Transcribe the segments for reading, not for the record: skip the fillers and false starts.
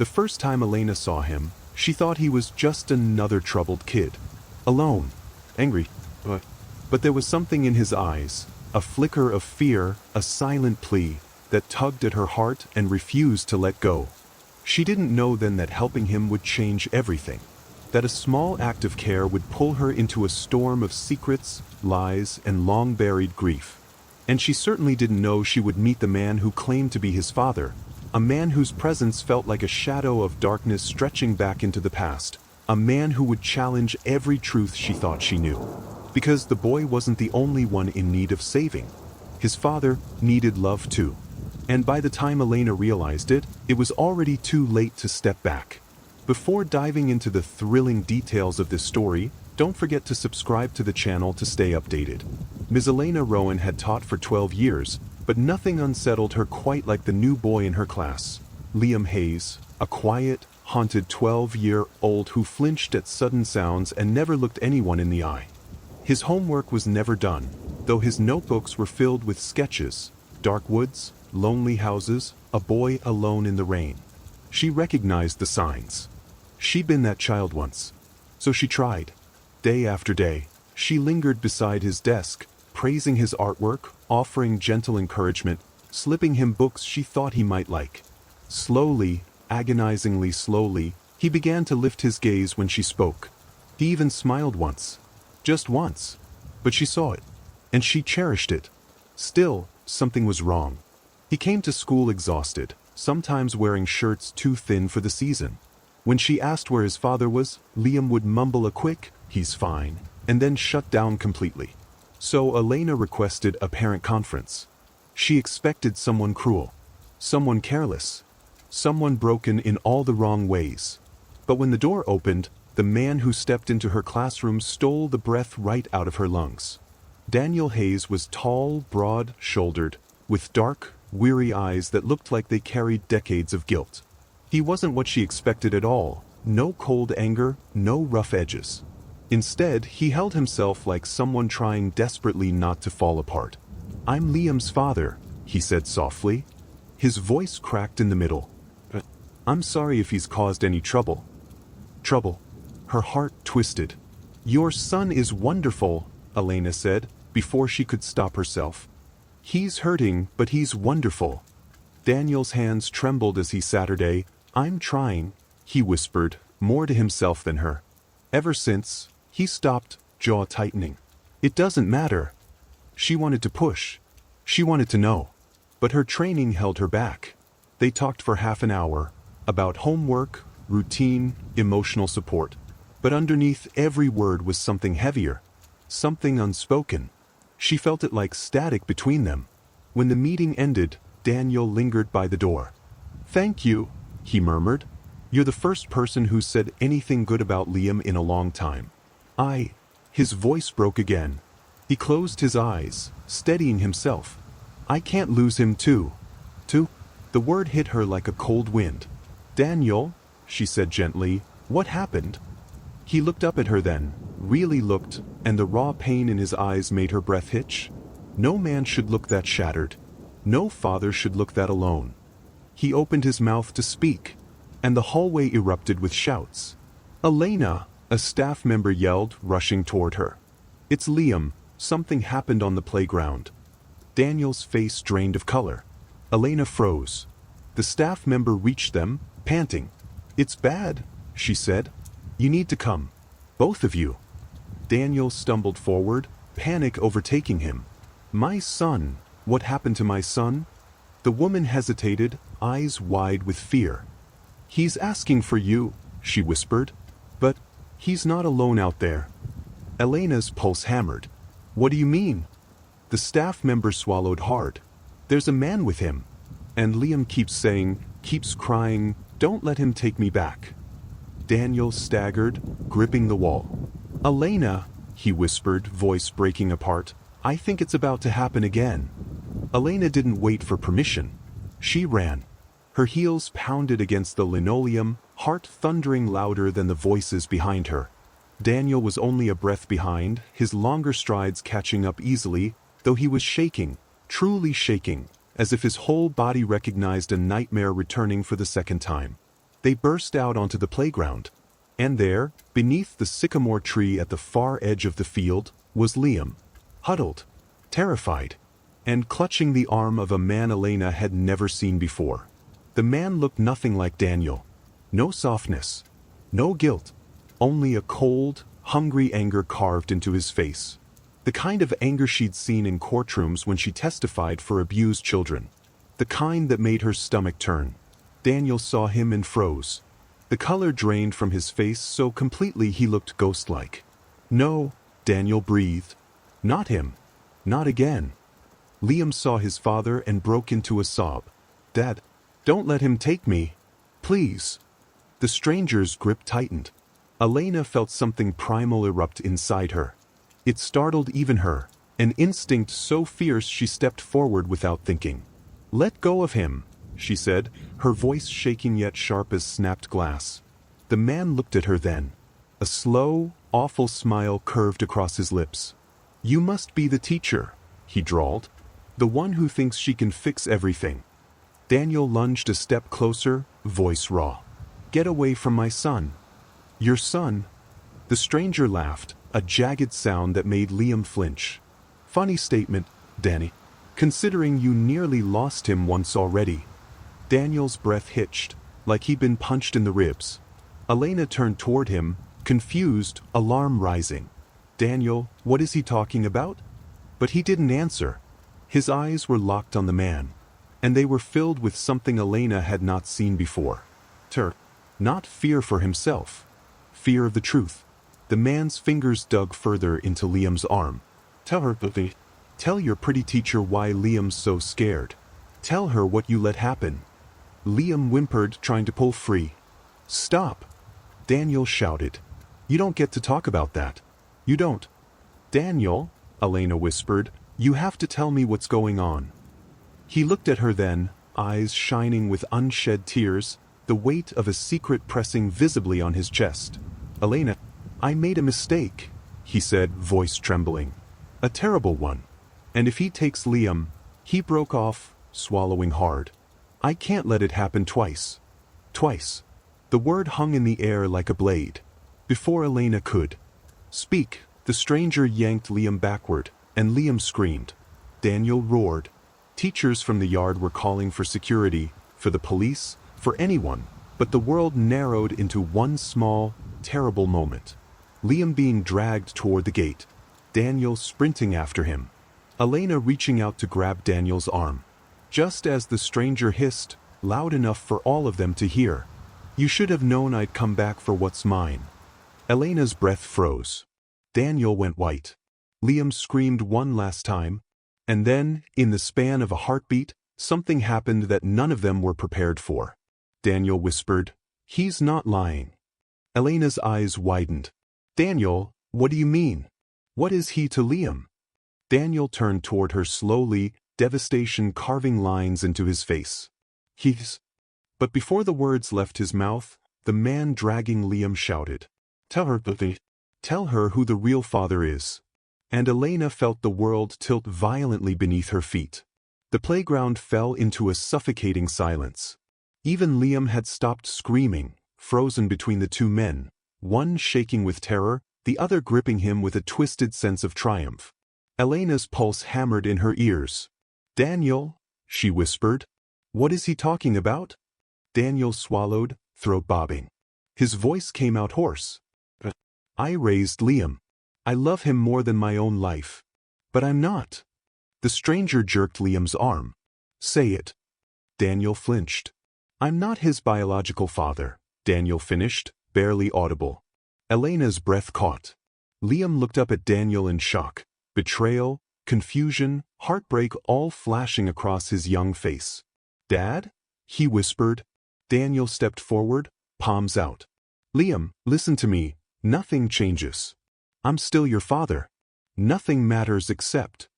The first time Elena saw him, she thought he was just another troubled kid. Alone. Angry. But there was something in his eyes, a flicker of fear, a silent plea, that tugged at her heart and refused to let go. She didn't know then that helping him would change everything. That a small act of care would pull her into a storm of secrets, lies, and long-buried grief. And she certainly didn't know she would meet the man who claimed to be his father, a man whose presence felt like a shadow of darkness stretching back into the past, a man who would challenge every truth she thought she knew. Because the boy wasn't the only one in need of saving. His father needed love too. And by the time Elena realized it, it was already too late to step back. Before diving into the thrilling details of this story, don't forget to subscribe to the channel to stay updated. Ms. Elena Rowan had taught for 12 years, but nothing unsettled her quite like the new boy in her class, Liam Hayes, a quiet, haunted 12-year-old who flinched at sudden sounds and never looked anyone in the eye. His homework was never done, though his notebooks were filled with sketches, dark woods, lonely houses, a boy alone in the rain. She recognized the signs. She'd been that child once. So she tried. Day after day, she lingered beside his desk, praising his artwork, offering gentle encouragement, slipping him books she thought he might like. Slowly, agonizingly slowly, he began to lift his gaze when she spoke. He even smiled once. Just once. But she saw it. And she cherished it. Still, something was wrong. He came to school exhausted, sometimes wearing shirts too thin for the season. When she asked where his father was, Liam would mumble a quick, "He's fine," and then shut down completely. So Elena requested a parent conference. She expected someone cruel, someone careless, someone broken in all the wrong ways. But when the door opened, the man who stepped into her classroom stole the breath right out of her lungs. Daniel Hayes was tall, broad-shouldered, with dark, weary eyes that looked like they carried decades of guilt. He wasn't what she expected at all, no cold anger, no rough edges. Instead, he held himself like someone trying desperately not to fall apart. "I'm Liam's father," he said softly. His voice cracked in the middle. "I'm sorry if he's caused any trouble." Trouble. Her heart twisted. "Your son is wonderful," Elena said, before she could stop herself. "He's hurting, but he's wonderful." Daniel's hands trembled as he sat her down. "I'm trying," he whispered, more to himself than her. Ever since, he stopped, jaw tightening. "It doesn't matter." She wanted to push. She wanted to know. But her training held her back. They talked for half an hour, about homework, routine, emotional support. But underneath every word was something heavier, something unspoken. She felt it like static between them. When the meeting ended, Daniel lingered by the door. "Thank you," he murmured. "You're the first person who said anything good about Liam in a long time." His voice broke again. He closed his eyes, steadying himself. "I can't lose him too." "Too?" The word hit her like a cold wind. "Daniel," she said gently, "what happened?" He looked up at her then, really looked, and the raw pain in his eyes made her breath hitch. No man should look that shattered. No father should look that alone. He opened his mouth to speak, and the hallway erupted with shouts. "Elena!" a staff member yelled, rushing toward her. "It's Liam. Something happened on the playground." Daniel's face drained of color. Elena froze. The staff member reached them, panting. "It's bad," she said. "You need to come. Both of you." Daniel stumbled forward, panic overtaking him. "My son, what happened to my son?" The woman hesitated, eyes wide with fear. "He's asking for you," she whispered. "But he's not alone out there." Elena's pulse hammered. "What do you mean?" The staff member swallowed hard. "There's a man with him. And Liam keeps saying, keeps crying, 'Don't let him take me back.'" Daniel staggered, gripping the wall. "Elena," he whispered, voice breaking apart, "I think it's about to happen again." Elena didn't wait for permission. She ran. Her heels pounded against the linoleum, heart thundering louder than the voices behind her. Daniel was only a breath behind, his longer strides catching up easily, though he was shaking, truly shaking, as if his whole body recognized a nightmare returning for the second time. They burst out onto the playground. And there, beneath the sycamore tree at the far edge of the field, was Liam, huddled, terrified, and clutching the arm of a man Elena had never seen before. The man looked nothing like Daniel. No softness, no guilt, only a cold, hungry anger carved into his face. The kind of anger she'd seen in courtrooms when she testified for abused children. The kind that made her stomach turn. Daniel saw him and froze. The color drained from his face so completely he looked ghost-like. No, Daniel breathed. Not him. Not again. Liam saw his father and broke into a sob. Dad, don't let him take me. Please. The stranger's grip tightened. Elena felt something primal erupt inside her. It startled even her, an instinct so fierce she stepped forward without thinking. Let go of him, she said, her voice shaking yet sharp as snapped glass. The man looked at her then. A slow, awful smile curved across his lips. You must be the teacher, he drawled. The one who thinks she can fix everything. Daniel lunged a step closer, voice raw. Get away from my son. Your son? The stranger laughed, a jagged sound that made Liam flinch. Funny statement, Danny. Considering you nearly lost him once already. Daniel's breath hitched, like he'd been punched in the ribs. Elena turned toward him, confused, alarm rising. Daniel, what is he talking about? But he didn't answer. His eyes were locked on the man. And they were filled with something Elena had not seen before. Not fear for himself. Fear of the truth. The man's fingers dug further into Liam's arm. Tell your pretty teacher why Liam's so scared. Tell her what you let happen. Liam whimpered, trying to pull free. Stop! Daniel shouted. You don't get to talk about that. You don't. Daniel, Elena whispered, you have to tell me what's going on. He looked at her then, eyes shining with unshed tears, the weight of a secret pressing visibly on his chest. Elena, I made a mistake, he said, voice trembling. A terrible one. And if he takes Liam, he broke off, swallowing hard. I can't let it happen twice. Twice. The word hung in the air like a blade. Before Elena could speak, the stranger yanked Liam backward, and Liam screamed. Daniel roared. Teachers from the yard were calling for security, for the police, for anyone, but the world narrowed into one small, terrible moment. Liam being dragged toward the gate. Daniel sprinting after him. Elena reaching out to grab Daniel's arm. Just as the stranger hissed, loud enough for all of them to hear. You should have known I'd come back for what's mine. Elena's breath froze. Daniel went white. Liam screamed one last time. And then, in the span of a heartbeat, something happened that none of them were prepared for. Daniel whispered, He's not lying. Elena's eyes widened. Daniel, what do you mean? What is he to Liam? Daniel turned toward her slowly, devastation carving lines into his face. But before the words left his mouth, the man dragging Liam shouted, Tell her who the real father is. And Elena felt the world tilt violently beneath her feet. The playground fell into a suffocating silence. Even Liam had stopped screaming, frozen between the two men, one shaking with terror, the other gripping him with a twisted sense of triumph. Elena's pulse hammered in her ears. Daniel, she whispered. What is he talking about? Daniel swallowed, throat bobbing. His voice came out hoarse. I raised Liam. I love him more than my own life. But I'm not. The stranger jerked Liam's arm. Say it. Daniel flinched. I'm not his biological father, Daniel finished, barely audible. Elena's breath caught. Liam looked up at Daniel in shock. Betrayal, confusion, heartbreak all flashing across his young face. Dad? He whispered. Daniel stepped forward, palms out. Liam, listen to me. Nothing changes. I'm still your father. Nothing matters except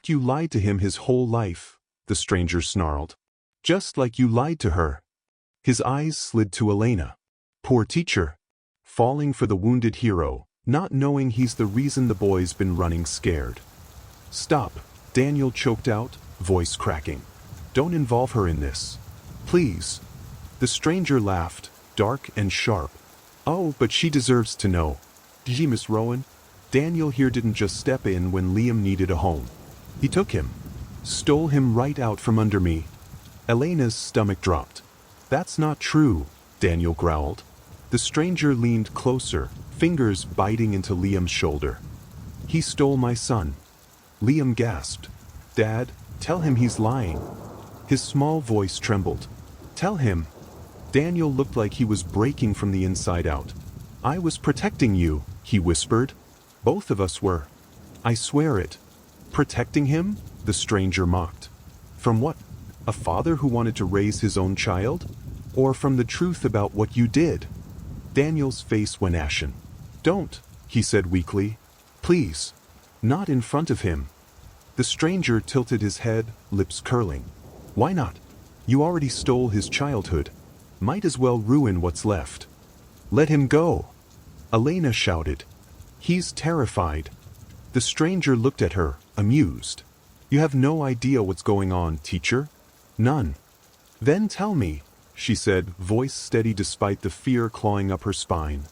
you lied to him his whole life, the stranger snarled. Just like you lied to her. His eyes slid to Elena. Poor teacher. Falling for the wounded hero, not knowing he's the reason the boy's been running scared. Stop, Daniel choked out, voice cracking. Don't involve her in this. Please. The stranger laughed, dark and sharp. Oh, but she deserves to know. Gee, Miss Rowan, Daniel here didn't just step in when Liam needed a home. He took him. Stole him right out from under me. Elena's stomach dropped. That's not true, Daniel growled. The stranger leaned closer, fingers biting into Liam's shoulder. He stole my son. Liam gasped. Dad, tell him he's lying. His small voice trembled. Tell him. Daniel looked like he was breaking from the inside out. I was protecting you, he whispered. Both of us were. I swear it. Protecting him? The stranger mocked. From what? A father who wanted to raise his own child? Or from the truth about what you did? Daniel's face went ashen. Don't, he said weakly. Please. Not in front of him. The stranger tilted his head, lips curling. Why not? You already stole his childhood. Might as well ruin what's left. Let him go. Elena shouted. He's terrified. The stranger looked at her, amused. You have no idea what's going on, teacher? None. Then tell me, she said, voice steady despite the fear clawing up her spine.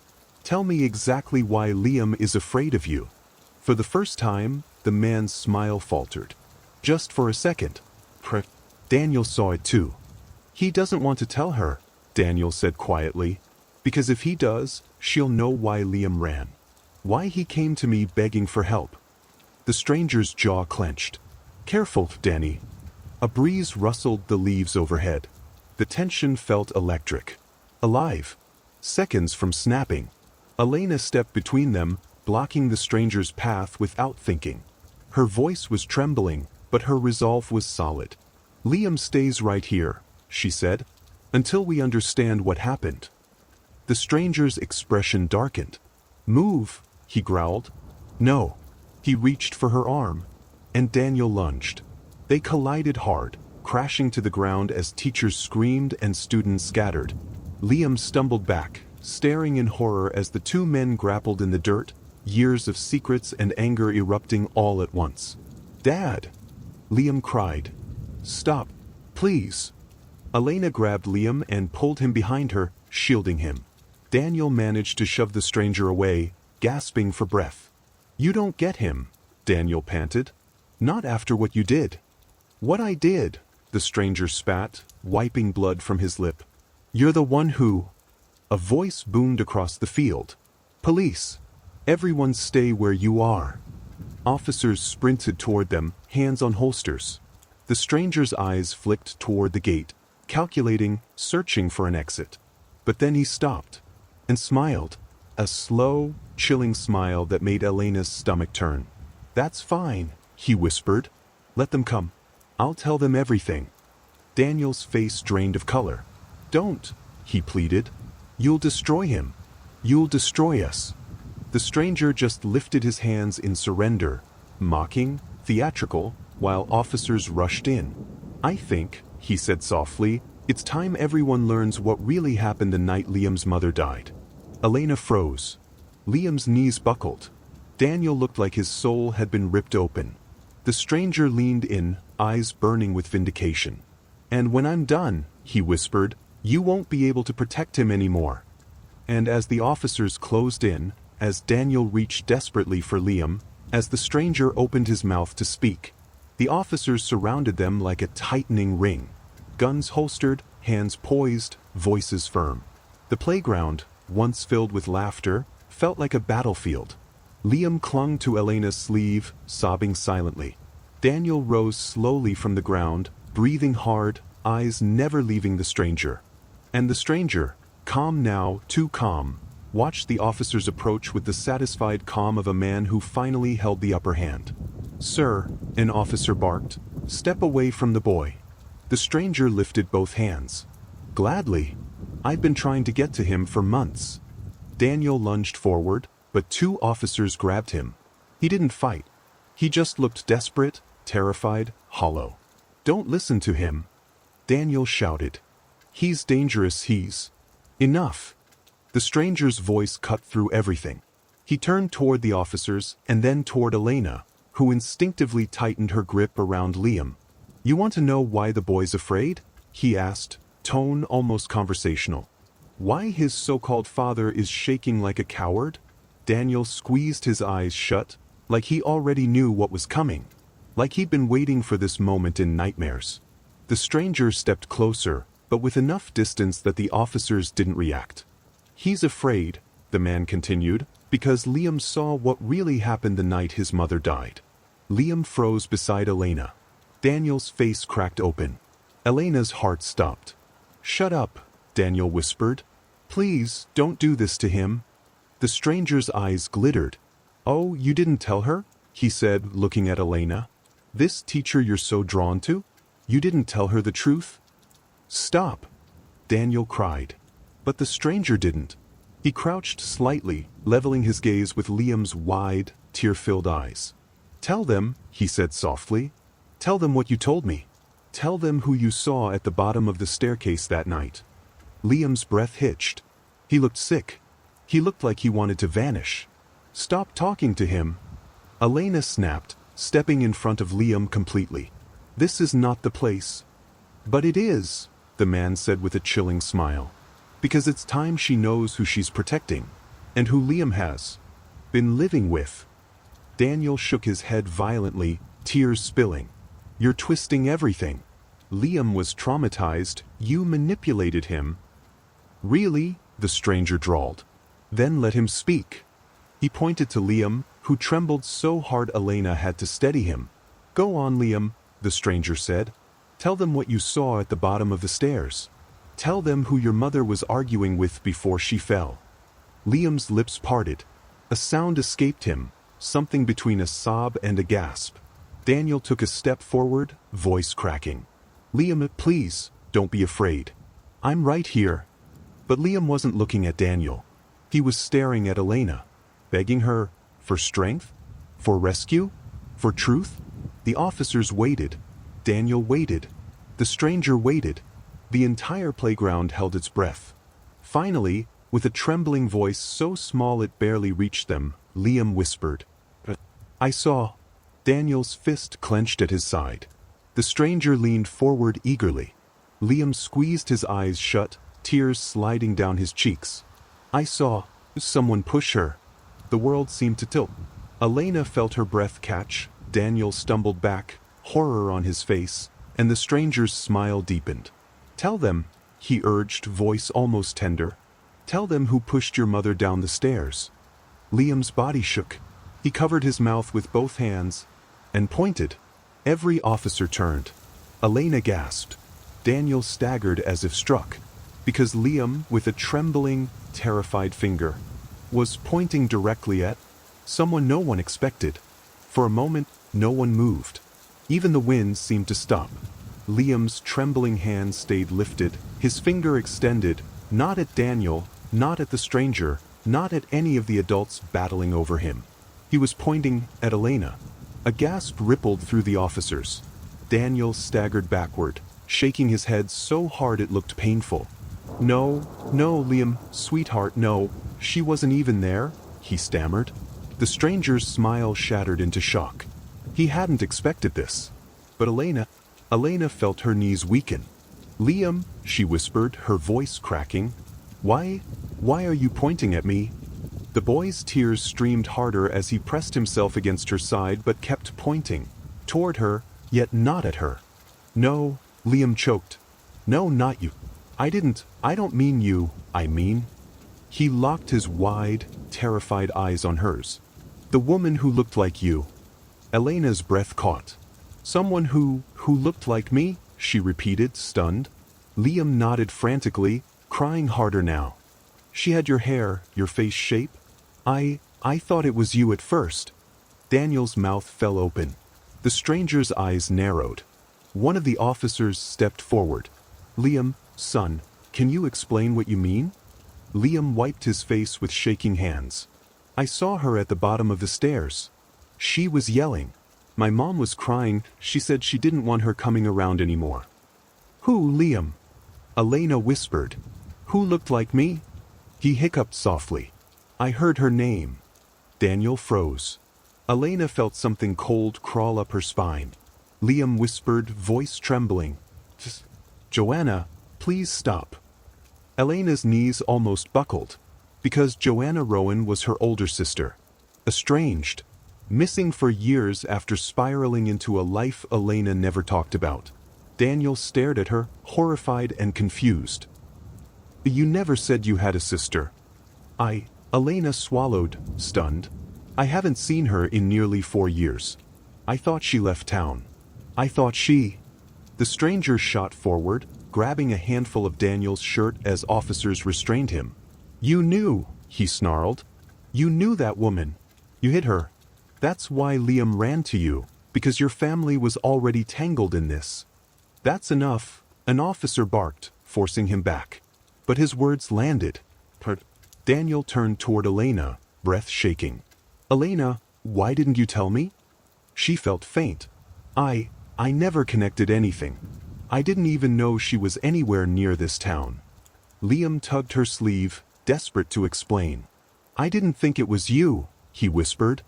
Tell me exactly why Liam is afraid of you. For the first time, the man's smile faltered. Just for a second. Daniel saw it too. He doesn't want to tell her, Daniel said quietly, because if he does, she'll know why Liam ran. Why he came to me begging for help. The stranger's jaw clenched. Careful, Danny. A breeze rustled the leaves overhead. The tension felt electric. Alive. Seconds from snapping. Elena stepped between them, blocking the stranger's path without thinking. Her voice was trembling, but her resolve was solid. Liam stays right here, she said, until we understand what happened. The stranger's expression darkened. Move, he growled. No. He reached for her arm, and Daniel lunged. They collided hard, crashing to the ground as teachers screamed and students scattered. Liam stumbled back, staring in horror as the two men grappled in the dirt, years of secrets and anger erupting all at once. Dad! Liam cried. Stop, please. Elena grabbed Liam and pulled him behind her, shielding him. Daniel managed to shove the stranger away, gasping for breath. You don't get him, Daniel panted. Not after what you did. What I did, the stranger spat, wiping blood from his lip. You're the one who... A voice boomed across the field. Police! Everyone stay where you are. Officers sprinted toward them, hands on holsters. The stranger's eyes flicked toward the gate, calculating, searching for an exit. But then he stopped, and smiled. A slow, chilling smile that made Elena's stomach turn. That's fine, he whispered. Let them come. I'll tell them everything. Daniel's face drained of color. Don't, he pleaded. You'll destroy him. You'll destroy us. The stranger just lifted his hands in surrender, mocking, theatrical, while officers rushed in. I think, he said softly, it's time everyone learns what really happened the night Liam's mother died. Elena froze. Liam's knees buckled. Daniel looked like his soul had been ripped open. The stranger leaned in, eyes burning with vindication. And when I'm done, he whispered, you won't be able to protect him anymore. And as the officers closed in, as Daniel reached desperately for Liam, as the stranger opened his mouth to speak, the officers surrounded them like a tightening ring. Guns holstered, hands poised, voices firm. The playground, once filled with laughter, felt like a battlefield. Liam clung to Elena's sleeve, sobbing silently. Daniel rose slowly from the ground, breathing hard, eyes never leaving the stranger. And the stranger, calm now, too calm, watched the officers approach with the satisfied calm of a man who finally held the upper hand. Sir, an officer barked, step away from the boy. The stranger lifted both hands. Gladly. I've been trying to get to him for months. Daniel lunged forward, but two officers grabbed him. He didn't fight. He just looked desperate, terrified, hollow. Don't listen to him. Daniel shouted. He's dangerous, he's... Enough. The stranger's voice cut through everything. He turned toward the officers and then toward Elena, who instinctively tightened her grip around Liam. You want to know why the boy's afraid? He asked, tone almost conversational. Why his so-called father is shaking like a coward? Daniel squeezed his eyes shut, like he already knew what was coming, like he'd been waiting for this moment in nightmares. The stranger stepped closer, but with enough distance that the officers didn't react. He's afraid, the man continued, because Liam saw what really happened the night his mother died. Liam froze beside Elena. Daniel's face cracked open. Elena's heart stopped. "Shut up," Daniel whispered. "Please, don't do this to him." The stranger's eyes glittered. "Oh, you didn't tell her?" he said, looking at Elena. "This teacher you're so drawn to? You didn't tell her the truth?" "Stop!" Daniel cried. But the stranger didn't. He crouched slightly, leveling his gaze with Liam's wide, tear-filled eyes. "Tell them," he said softly. "Tell them what you told me. Tell them who you saw at the bottom of the staircase that night." Liam's breath hitched. He looked sick. He looked like he wanted to vanish. "Stop talking to him." Elena snapped, stepping in front of Liam completely. "This is not the place." "But it is," the man said with a chilling smile. "Because it's time she knows who she's protecting, and who Liam has been living with." Daniel shook his head violently, tears spilling. "You're twisting everything. Liam was traumatized, you manipulated him." "Really?" the stranger drawled. "Then let him speak." He pointed to Liam, who trembled so hard Elena had to steady him. "Go on, Liam," the stranger said. "Tell them what you saw at the bottom of the stairs. Tell them who your mother was arguing with before she fell." Liam's lips parted. A sound escaped him, something between a sob and a gasp. Daniel took a step forward, voice cracking. "Liam, please, don't be afraid. I'm right here." But Liam wasn't looking at Daniel. He was staring at Elena, begging her for strength, for rescue, for truth. The officers waited. Daniel waited. The stranger waited. The entire playground held its breath. Finally, with a trembling voice so small it barely reached them, Liam whispered, "I saw." Daniel's fist clenched at his side. The stranger leaned forward eagerly. Liam squeezed his eyes shut, tears sliding down his cheeks. "I saw someone push her." The world seemed to tilt. Elena felt her breath catch. Daniel stumbled back, horror on his face, and the stranger's smile deepened. "Tell them," he urged, voice almost tender. "Tell them who pushed your mother down the stairs." Liam's body shook. He covered his mouth with both hands and pointed. Every officer turned. Elena gasped. Daniel staggered as if struck, because Liam, with a trembling, terrified finger, was pointing directly at someone no one expected. For a moment, no one moved. Even the wind seemed to stop. Liam's trembling hand stayed lifted, his finger extended, not at Daniel, not at the stranger, not at any of the adults battling over him. He was pointing at Elena. A gasp rippled through the officers. Daniel staggered backward, shaking his head so hard it looked painful. "No, no, Liam, sweetheart, no, she wasn't even there," he stammered. The stranger's smile shattered into shock. He hadn't expected this. But Elena felt her knees weaken. "Liam," she whispered, her voice cracking. Why are you pointing at me?" The boy's tears streamed harder as he pressed himself against her side but kept pointing. Toward her, yet not at her. "No," Liam choked. "No, not you. I don't mean you, I mean." He locked his wide, terrified eyes on hers. "The woman who looked like you." Elena's breath caught. "Someone who looked like me?" she repeated, stunned. Liam nodded frantically, crying harder now. "She had your hair, your face shape? I thought it was you at first." Daniel's mouth fell open. The stranger's eyes narrowed. One of the officers stepped forward. "Liam, son, can you explain what you mean?" Liam wiped his face with shaking hands. "I saw her at the bottom of the stairs. She was yelling. My mom was crying. She said she didn't want her coming around anymore." "Who, Liam?" Elena whispered. "Who looked like me?" He hiccuped softly. "I heard her name." Daniel froze. Elena felt something cold crawl up her spine. Liam whispered, voice trembling. "Joanna, please stop." Elena's knees almost buckled, because Joanna Rowan was her older sister. Estranged, missing for years after spiraling into a life Elena never talked about. Daniel stared at her, horrified and confused. "You never said you had a sister." Elena swallowed, stunned. "I haven't seen her in nearly 4 years. I thought she left town. I thought she—" The stranger shot forward, grabbing a handful of Daniel's shirt as officers restrained him. "You knew," he snarled. "You knew that woman. You hid her. That's why Liam ran to you, because your family was already tangled in this." "That's enough," an officer barked, forcing him back. But his words landed. Daniel turned toward Elena, breath shaking. "Elena, why didn't you tell me?" She felt faint. I never connected anything. I didn't even know she was anywhere near this town." Liam tugged her sleeve, desperate to explain. "I didn't think it was you," he whispered.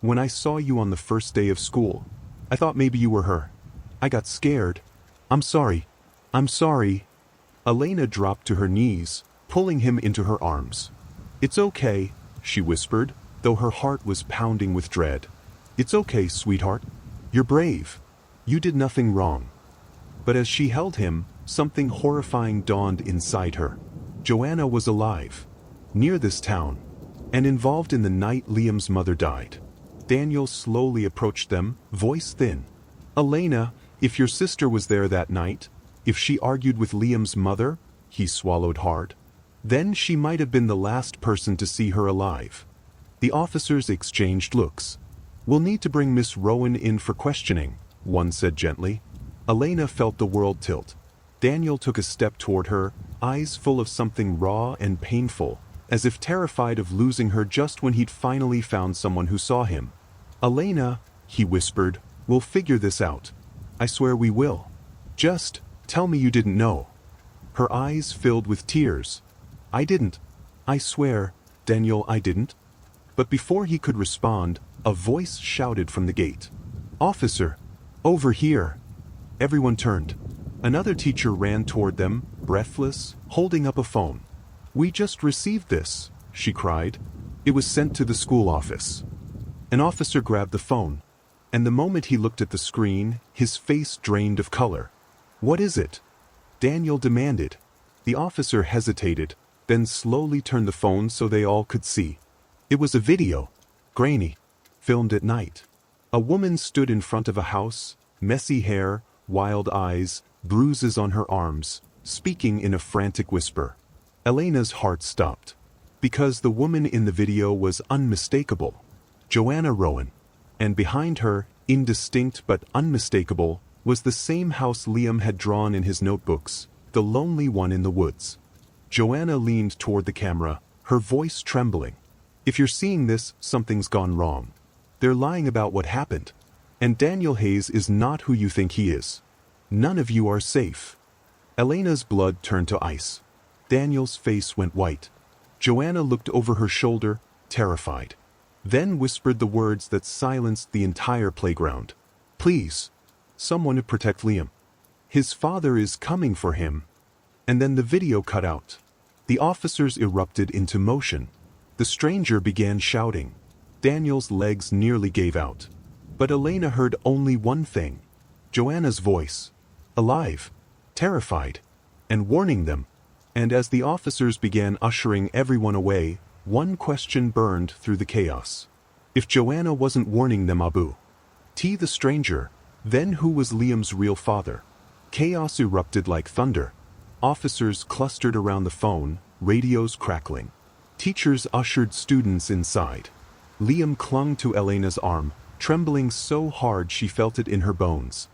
When I saw you on the first day of school, I thought maybe you were her. I got scared. I'm sorry. I'm sorry." Elena dropped to her knees, pulling him into her arms. "It's okay," she whispered, though her heart was pounding with dread. "It's okay, sweetheart. You're brave. You did nothing wrong." But as she held him, something horrifying dawned inside her. Joanna was alive, near this town, and involved in the night Liam's mother died. Daniel slowly approached them, voice thin. "Elena, if your sister was there that night, if she argued with Liam's mother," he swallowed hard, "then she might have been the last person to see her alive." The officers exchanged looks. "We'll need to bring Miss Rowan in for questioning," one said gently. Elena felt the world tilt. Daniel took a step toward her, eyes full of something raw and painful, as if terrified of losing her just when he'd finally found someone who saw him. "Elena," he whispered, "we'll figure this out. I swear we will. Just tell me you didn't know." Her eyes filled with tears. "I didn't. I swear, Daniel, I didn't." But before he could respond, a voice shouted from the gate. "Officer! Over here!" Everyone turned. Another teacher ran toward them, breathless, holding up a phone. "We just received this," she cried. "It was sent to the school office." An officer grabbed the phone, and the moment he looked at the screen, his face drained of color. "What is it?" Daniel demanded. The officer hesitated, then slowly turned the phone so they all could see. It was a video, grainy, filmed at night. A woman stood in front of a house, messy hair, wild eyes, bruises on her arms, speaking in a frantic whisper. Elena's heart stopped, because the woman in the video was unmistakable. Joanna Rowan. And behind her, indistinct but unmistakable, was the same house Liam had drawn in his notebooks, the lonely one in the woods. Joanna leaned toward the camera, her voice trembling. "If you're seeing this, something's gone wrong. They're lying about what happened. And Daniel Hayes is not who you think he is. None of you are safe." Elena's blood turned to ice. Daniel's face went white. Joanna looked over her shoulder, terrified. Then whispered the words that silenced the entire playground. "Please, someone to protect Liam. His father is coming for him." And then the video cut out. The officers erupted into motion. The stranger began shouting. Daniel's legs nearly gave out. But Elena heard only one thing. Joanna's voice. Alive. Terrified. And warning them. And as the officers began ushering everyone away, one question burned through the chaos. If Joanna wasn't warning them the stranger, then who was Liam's real father? Chaos erupted like thunder. Officers clustered around the phone, radios crackling. Teachers ushered students inside. Liam clung to Elena's arm, trembling so hard she felt it in her bones.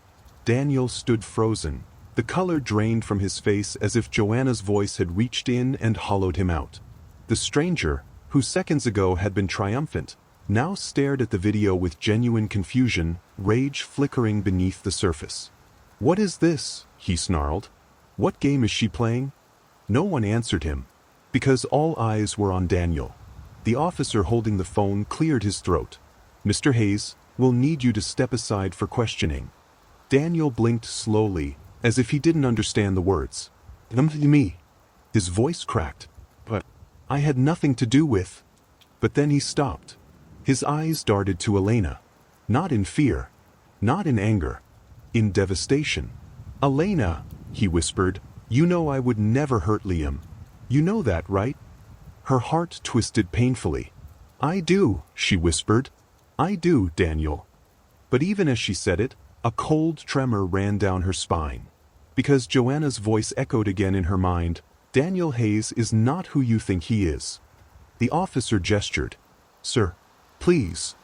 Daniel stood frozen, the color drained from his face as if Joanna's voice had reached in and hollowed him out. The stranger, who seconds ago had been triumphant, now stared at the video with genuine confusion, rage flickering beneath the surface. "What is this?" he snarled. "What game is she playing?" No one answered him, because all eyes were on Daniel. The officer holding the phone cleared his throat. "Mr. Hayes, we'll need you to step aside for questioning." Daniel blinked slowly, as if he didn't understand the words. Me. His voice cracked. But I had nothing to do with. But then he stopped. His eyes darted to Elena. Not in fear. Not in anger. In devastation. Elena, he whispered, you know I would never hurt Liam. You know that, right? Her heart twisted painfully. I do, she whispered. I do, Daniel. But even as she said it, a cold tremor ran down her spine. Because Joanna's voice echoed again in her mind, Daniel Hayes is not who you think he is. The officer gestured. Sir, please.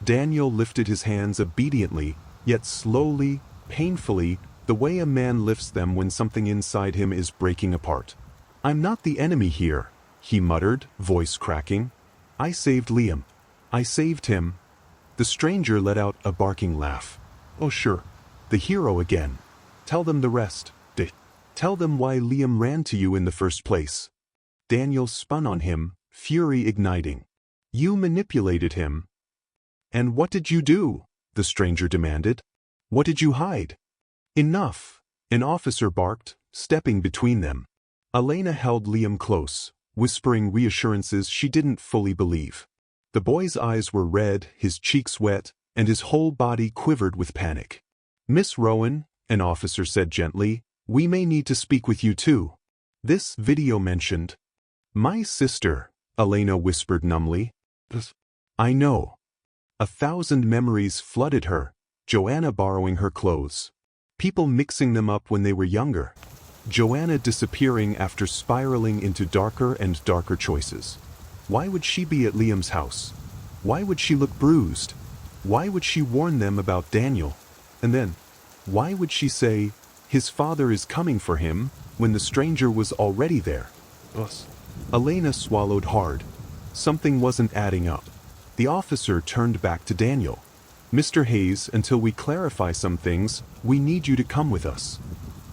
Daniel lifted his hands obediently, yet slowly, painfully, the way a man lifts them when something inside him is breaking apart. I'm not the enemy here, he muttered, voice cracking. I saved Liam. I saved him. The stranger let out a barking laugh. Oh sure. The hero again. Tell them the rest. Tell them why Liam ran to you in the first place. Daniel spun on him, fury igniting. You manipulated him. And what did you do? The stranger demanded. What did you hide? Enough, an officer barked, stepping between them. Elena held Liam close, whispering reassurances she didn't fully believe. The boy's eyes were red, his cheeks wet, and his whole body quivered with panic. Miss Rowan, an officer said gently, we may need to speak with you too. This video mentioned. My sister, Elena whispered numbly. I know. 1,000 memories flooded her, Joanna borrowing her clothes. People mixing them up when they were younger. Joanna disappearing after spiraling into darker and darker choices. Why would she be at Liam's house? Why would she look bruised? Why would she warn them about Daniel? And then, why would she say, his father is coming for him, when the stranger was already there? Elena swallowed hard. Something wasn't adding up. The officer turned back to Daniel. Mr. Hayes, until we clarify some things, we need you to come with us.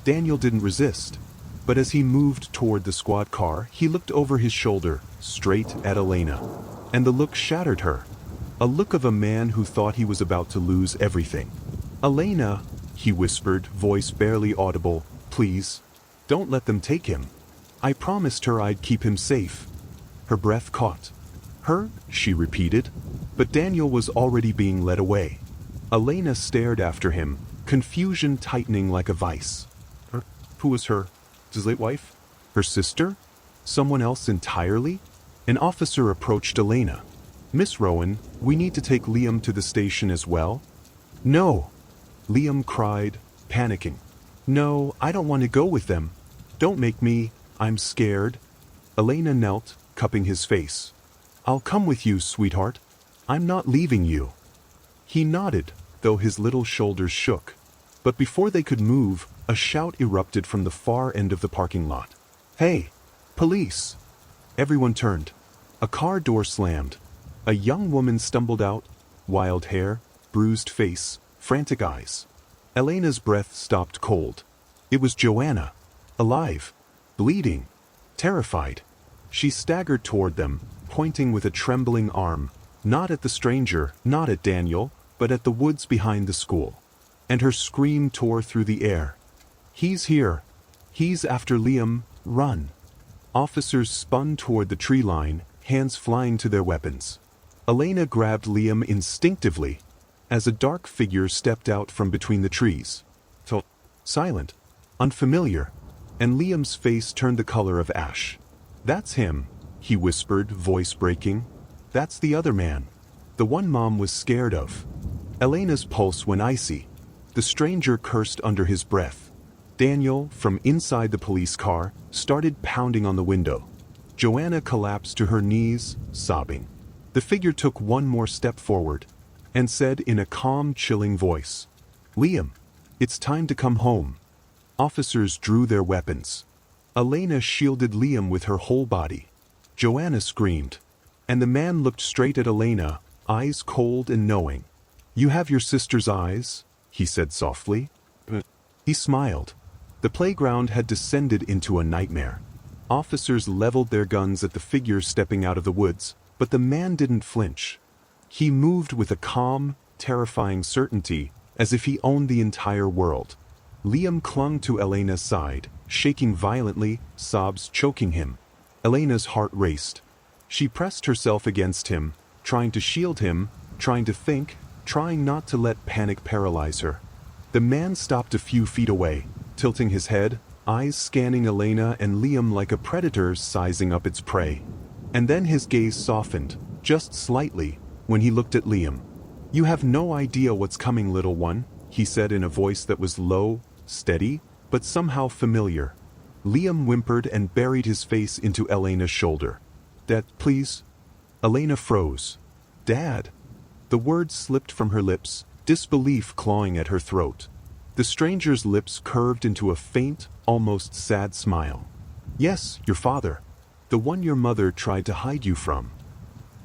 Daniel didn't resist. But as he moved toward the squad car, he looked over his shoulder, straight at Elena. And the look shattered her. A look of a man who thought he was about to lose everything. Elena, he whispered, voice barely audible, please, don't let them take him. I promised her I'd keep him safe. Her breath caught. Her, she repeated, but Daniel was already being led away. Elena stared after him, confusion tightening like a vice. Who was her? His late wife? Her sister? Someone else entirely? An officer approached Elena. Miss Rowan, we need to take Liam to the station as well? No. Liam cried, panicking. No, I don't want to go with them. Don't make me, I'm scared. Elena knelt, cupping his face. I'll come with you, sweetheart. I'm not leaving you. He nodded, though his little shoulders shook. But before they could move, a shout erupted from the far end of the parking lot. Hey! Police! Everyone turned. A car door slammed. A young woman stumbled out, wild hair, bruised face, frantic eyes. Elena's breath stopped cold. It was Joanna. Alive. Bleeding. Terrified. She staggered toward them, pointing with a trembling arm, not at the stranger, not at Daniel, but at the woods behind the school. And her scream tore through the air. He's here. He's after Liam. Run. Officers spun toward the tree line, hands flying to their weapons. Elena grabbed Liam instinctively, as a dark figure stepped out from between the trees. Felt silent, unfamiliar, and Liam's face turned the color of ash. That's him, he whispered, voice breaking. That's the other man. The one Mom was scared of. Elena's pulse went icy. The stranger cursed under his breath. Daniel, from inside the police car, started pounding on the window. Joanna collapsed to her knees, sobbing. The figure took one more step forward, and said in a calm, chilling voice, Liam, it's time to come home. Officers drew their weapons. Elena shielded Liam with her whole body. Joanna screamed, and the man looked straight at Elena, eyes cold and knowing. You have your sister's eyes, he said softly. He smiled. The playground had descended into a nightmare. Officers leveled their guns at the figure stepping out of the woods, but the man didn't flinch. He moved with a calm, terrifying certainty, as if he owned the entire world. Liam clung to Elena's side, shaking violently, sobs choking him. Elena's heart raced. She pressed herself against him, trying to shield him, trying to think, trying not to let panic paralyze her. The man stopped a few feet away, tilting his head, eyes scanning Elena and Liam like a predator sizing up its prey. And then his gaze softened, just slightly, when he looked at Liam. "You have no idea what's coming, little one," he said in a voice that was low, steady, but somehow familiar. Liam whimpered and buried his face into Elena's shoulder. "Dad, please." Elena froze. "Dad." The words slipped from her lips, disbelief clawing at her throat. The stranger's lips curved into a faint, almost sad smile. "Yes, your father. The one your mother tried to hide you from."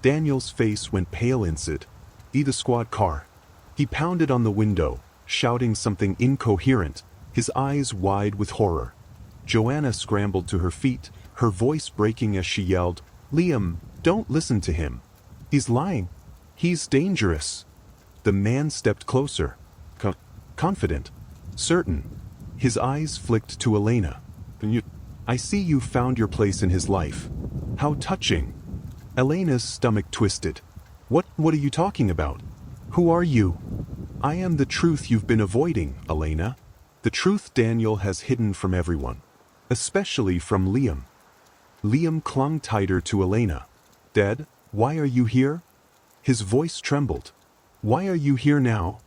Daniel's face went pale inside. The squad car. He pounded on the window, shouting something incoherent, his eyes wide with horror. Joanna scrambled to her feet, her voice breaking as she yelled, "Liam, don't listen to him. He's lying. He's dangerous." The man stepped closer. Confident. Certain. His eyes flicked to Elena. "I see you found your place in his life. How touching." Elena's stomach twisted. What are you talking about? Who are you?" "I am the truth you've been avoiding, Elena. The truth Daniel has hidden from everyone. Especially from Liam." Liam clung tighter to Elena. "Dad, why are you here?" His voice trembled. "Why are you here now?"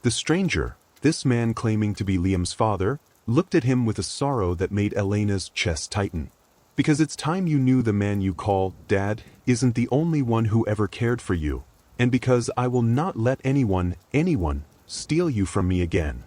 The stranger, this man claiming to be Liam's father, looked at him with a sorrow that made Elena's chest tighten. "Because it's time you knew the man you call Dad isn't the only one who ever cared for you, and because I will not let anyone, steal you from me again."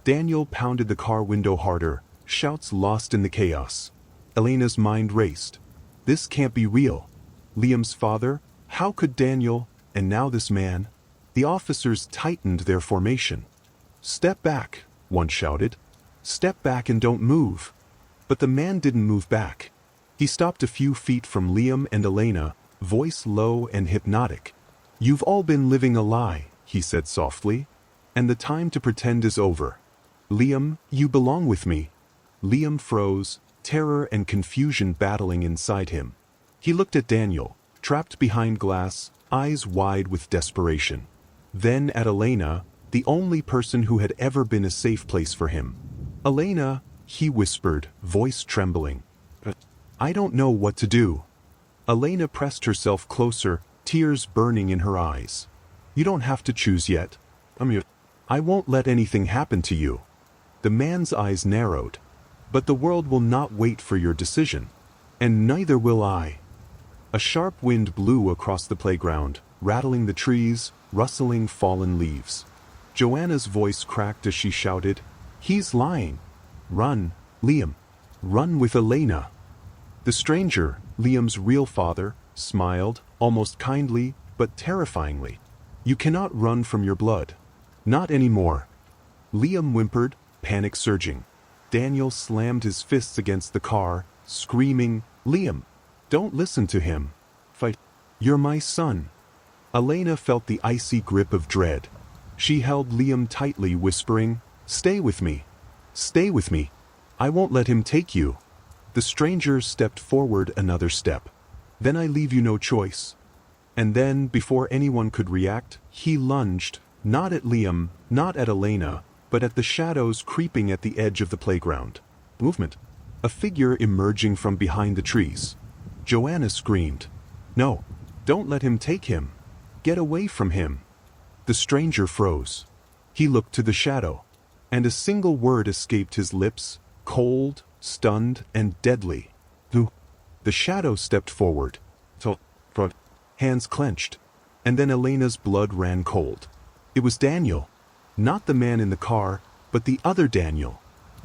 Daniel pounded the car window harder, shouts lost in the chaos. Elena's mind raced. This can't be real. Liam's father? How could Daniel, and now this man? The officers tightened their formation. "Step back," one shouted. "Step back and don't move." But the man didn't move back. He stopped a few feet from Liam and Elena, voice low and hypnotic. "You've all been living a lie," he said softly. "And the time to pretend is over. Liam, you belong with me." Liam froze, terror and confusion battling inside him. He looked at Daniel, trapped behind glass, eyes wide with desperation. Then at Elena, the only person who had ever been a safe place for him. "Elena," he whispered, voice trembling. "I don't know what to do." Elena pressed herself closer, tears burning in her eyes. "You don't have to choose yet. I won't let anything happen to you." The man's eyes narrowed. "But the world will not wait for your decision. And neither will I." A sharp wind blew across the playground, rattling the trees, rustling fallen leaves. Joanna's voice cracked as she shouted, "He's lying. Run, Liam. Run with Elena." The stranger, Liam's real father, smiled, almost kindly, but terrifyingly. "You cannot run from your blood. Not anymore." Liam whimpered, panic surging. Daniel slammed his fists against the car, screaming, "Liam, don't listen to him. Fight. You're my son." Elena felt the icy grip of dread. She held Liam tightly, whispering, "Stay with me. Stay with me. I won't let him take you." The stranger stepped forward another step. "Then I leave you no choice." And then, before anyone could react, he lunged, not at Liam, not at Elena, but at the shadows creeping at the edge of the playground. Movement. A figure emerging from behind the trees. Joanna screamed, "No, don't let him take him. Get away from him." The stranger froze. He looked to the shadow, and a single word escaped his lips, cold, stunned, and deadly. "Who?" The shadow stepped forward. Hands clenched, and then Elena's blood ran cold. It was Daniel. Not the man in the car, but the other Daniel.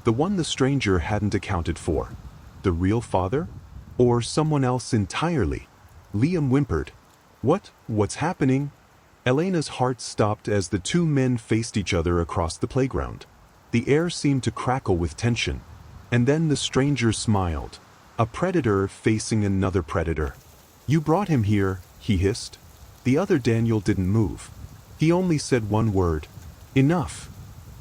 The one the stranger hadn't accounted for. The real father? Or someone else entirely? Liam whimpered. What's happening?" Elena's heart stopped as the two men faced each other across the playground. The air seemed to crackle with tension. And then the stranger smiled. A predator facing another predator. "You brought him here," he hissed. The other Daniel didn't move. He only said one word. "Enough."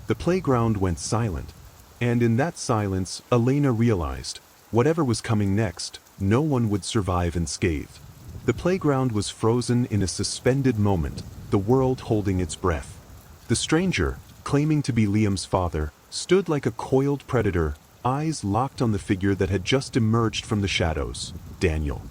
The playground went silent. And in that silence, Elena realized, whatever was coming next, no one would survive unscathed. The playground was frozen in a suspended moment, the world holding its breath. The stranger, claiming to be Liam's father, stood like a coiled predator, eyes locked on the figure that had just emerged from the shadows, Daniel.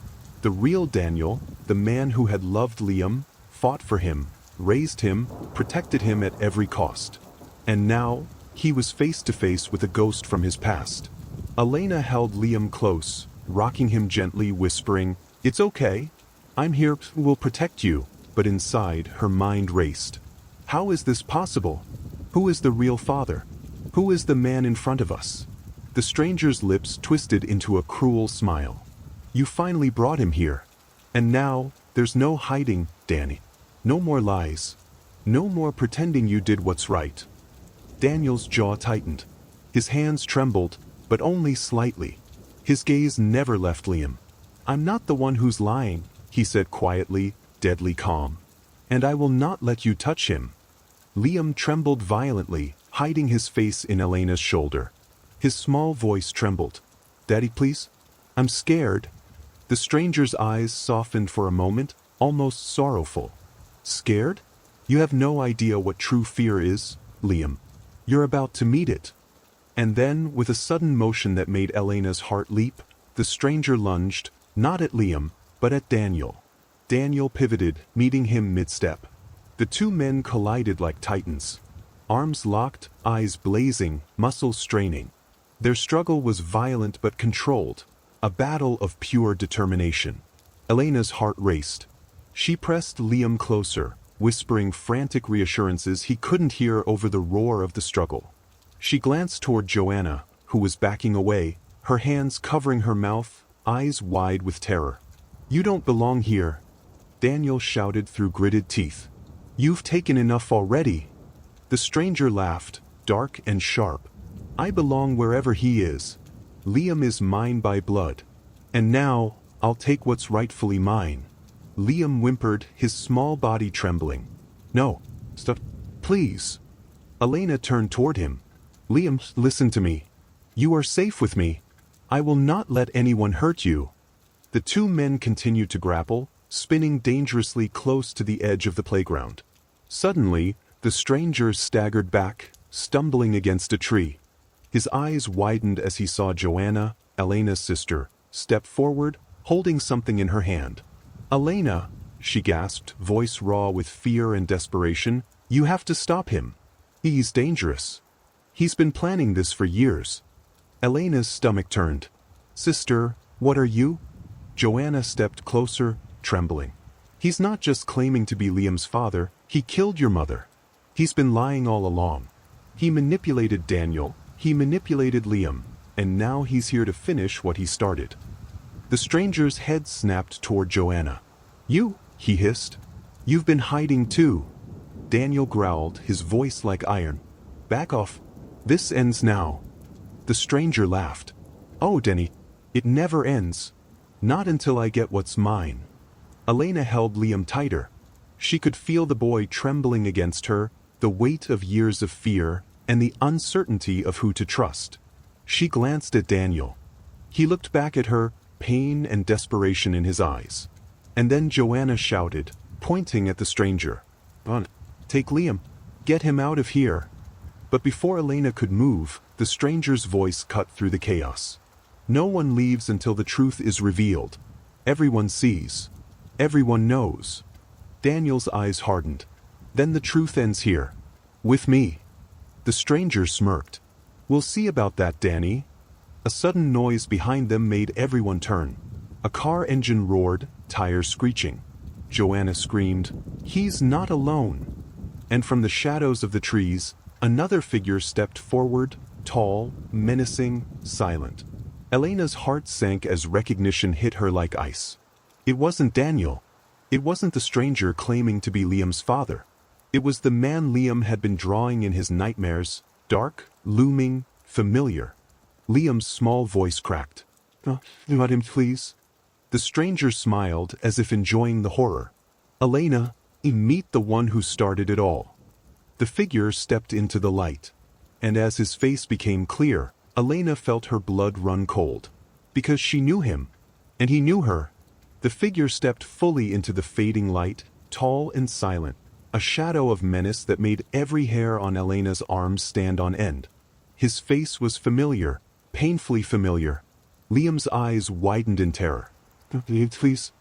The real Daniel, the man who had loved Liam, fought for him, raised him, protected him at every cost. And now, he was face to face with a ghost from his past. Elena held Liam close, rocking him gently, whispering, "It's okay. I'm here, will protect you." But inside, her mind raced. How is this possible? Who is the real father? Who is the man in front of us? The stranger's lips twisted into a cruel smile. "You finally brought him here. And now, there's no hiding, Danny. No more lies. No more pretending you did what's right." Daniel's jaw tightened. His hands trembled, but only slightly. His gaze never left Liam. "I'm not the one who's lying," he said quietly, deadly calm. "And I will not let you touch him." Liam trembled violently, hiding his face in Elena's shoulder. His small voice trembled. "Daddy, please? I'm scared." The stranger's eyes softened for a moment, almost sorrowful. "Scared? You have no idea what true fear is, Liam. You're about to meet it." And then, with a sudden motion that made Elena's heart leap, the stranger lunged, not at Liam, but at Daniel. Daniel pivoted, meeting him mid-step. The two men collided like titans. Arms locked, eyes blazing, muscles straining. Their struggle was violent but controlled, a battle of pure determination. Elena's heart raced. She pressed Liam closer, whispering frantic reassurances he couldn't hear over the roar of the struggle. She glanced toward Joanna, who was backing away, her hands covering her mouth, eyes wide with terror. "You don't belong here," Daniel shouted through gritted teeth. "You've taken enough already." The stranger laughed, dark and sharp. "I belong wherever he is. Liam is mine by blood. And now, I'll take what's rightfully mine." Liam whimpered, his small body trembling. "No, stop, please." Elena turned toward him. "Liam, listen to me. You are safe with me. I will not let anyone hurt you." The two men continued to grapple, spinning dangerously close to the edge of the playground. Suddenly, the stranger staggered back, stumbling against a tree. His eyes widened as he saw Joanna, Elena's sister, step forward, holding something in her hand. "Elena," she gasped, voice raw with fear and desperation, "you have to stop him. He's dangerous. He's been planning this for years." Elena's stomach turned. "Sister, what are you?" Joanna stepped closer, trembling. "He's not just claiming to be Liam's father, he killed your mother. He's been lying all along. He manipulated Daniel, he manipulated Liam, and now he's here to finish what he started." The stranger's head snapped toward Joanna. "You," he hissed. "You've been hiding too." Daniel growled, his voice like iron. "Back off. This ends now." The stranger laughed. "Oh, Denny, it never ends. Not until I get what's mine." Elena held Liam tighter. She could feel the boy trembling against her, the weight of years of fear, and the uncertainty of who to trust. She glanced at Daniel. He looked back at her, pain and desperation in his eyes. And then Joanna shouted, pointing at the stranger. "Take Liam. Get him out of here." But before Elena could move, the stranger's voice cut through the chaos. "No one leaves until the truth is revealed. Everyone sees. Everyone knows." Daniel's eyes hardened. "Then the truth ends here. With me." The stranger smirked. "We'll see about that, Danny." A sudden noise behind them made everyone turn. A car engine roared, tires screeching. Joanna screamed, "He's not alone." And from the shadows of the trees, another figure stepped forward, tall, menacing, silent. Elena's heart sank as recognition hit her like ice. It wasn't Daniel. It wasn't the stranger claiming to be Liam's father. It was the man Liam had been drawing in his nightmares, dark, looming, familiar. Liam's small voice cracked. "Let him, please." The stranger smiled as if enjoying the horror. "Elena, meet the one who started it all." The figure stepped into the light. and as his face became clear, Elena felt her blood run cold. Because she knew him, and he knew her. The figure stepped fully into the fading light, tall and silent, a shadow of menace that made every hair on Elena's arms stand on end. His face was familiar, painfully familiar. Liam's eyes widened in terror. Please.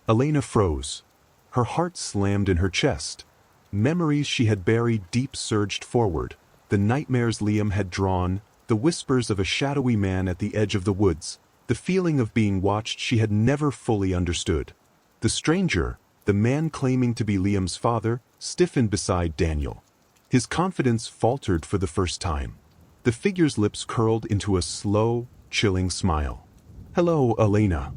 Elena froze. Her heart slammed in her chest. Memories she had buried deep surged forward. The nightmares Liam had drawn, the whispers of a shadowy man at the edge of the woods, the feeling of being watched she had never fully understood. The stranger, the man claiming to be Liam's father, stiffened beside Daniel. His confidence faltered for the first time. The figure's lips curled into a slow, chilling smile. "Hello, Elena."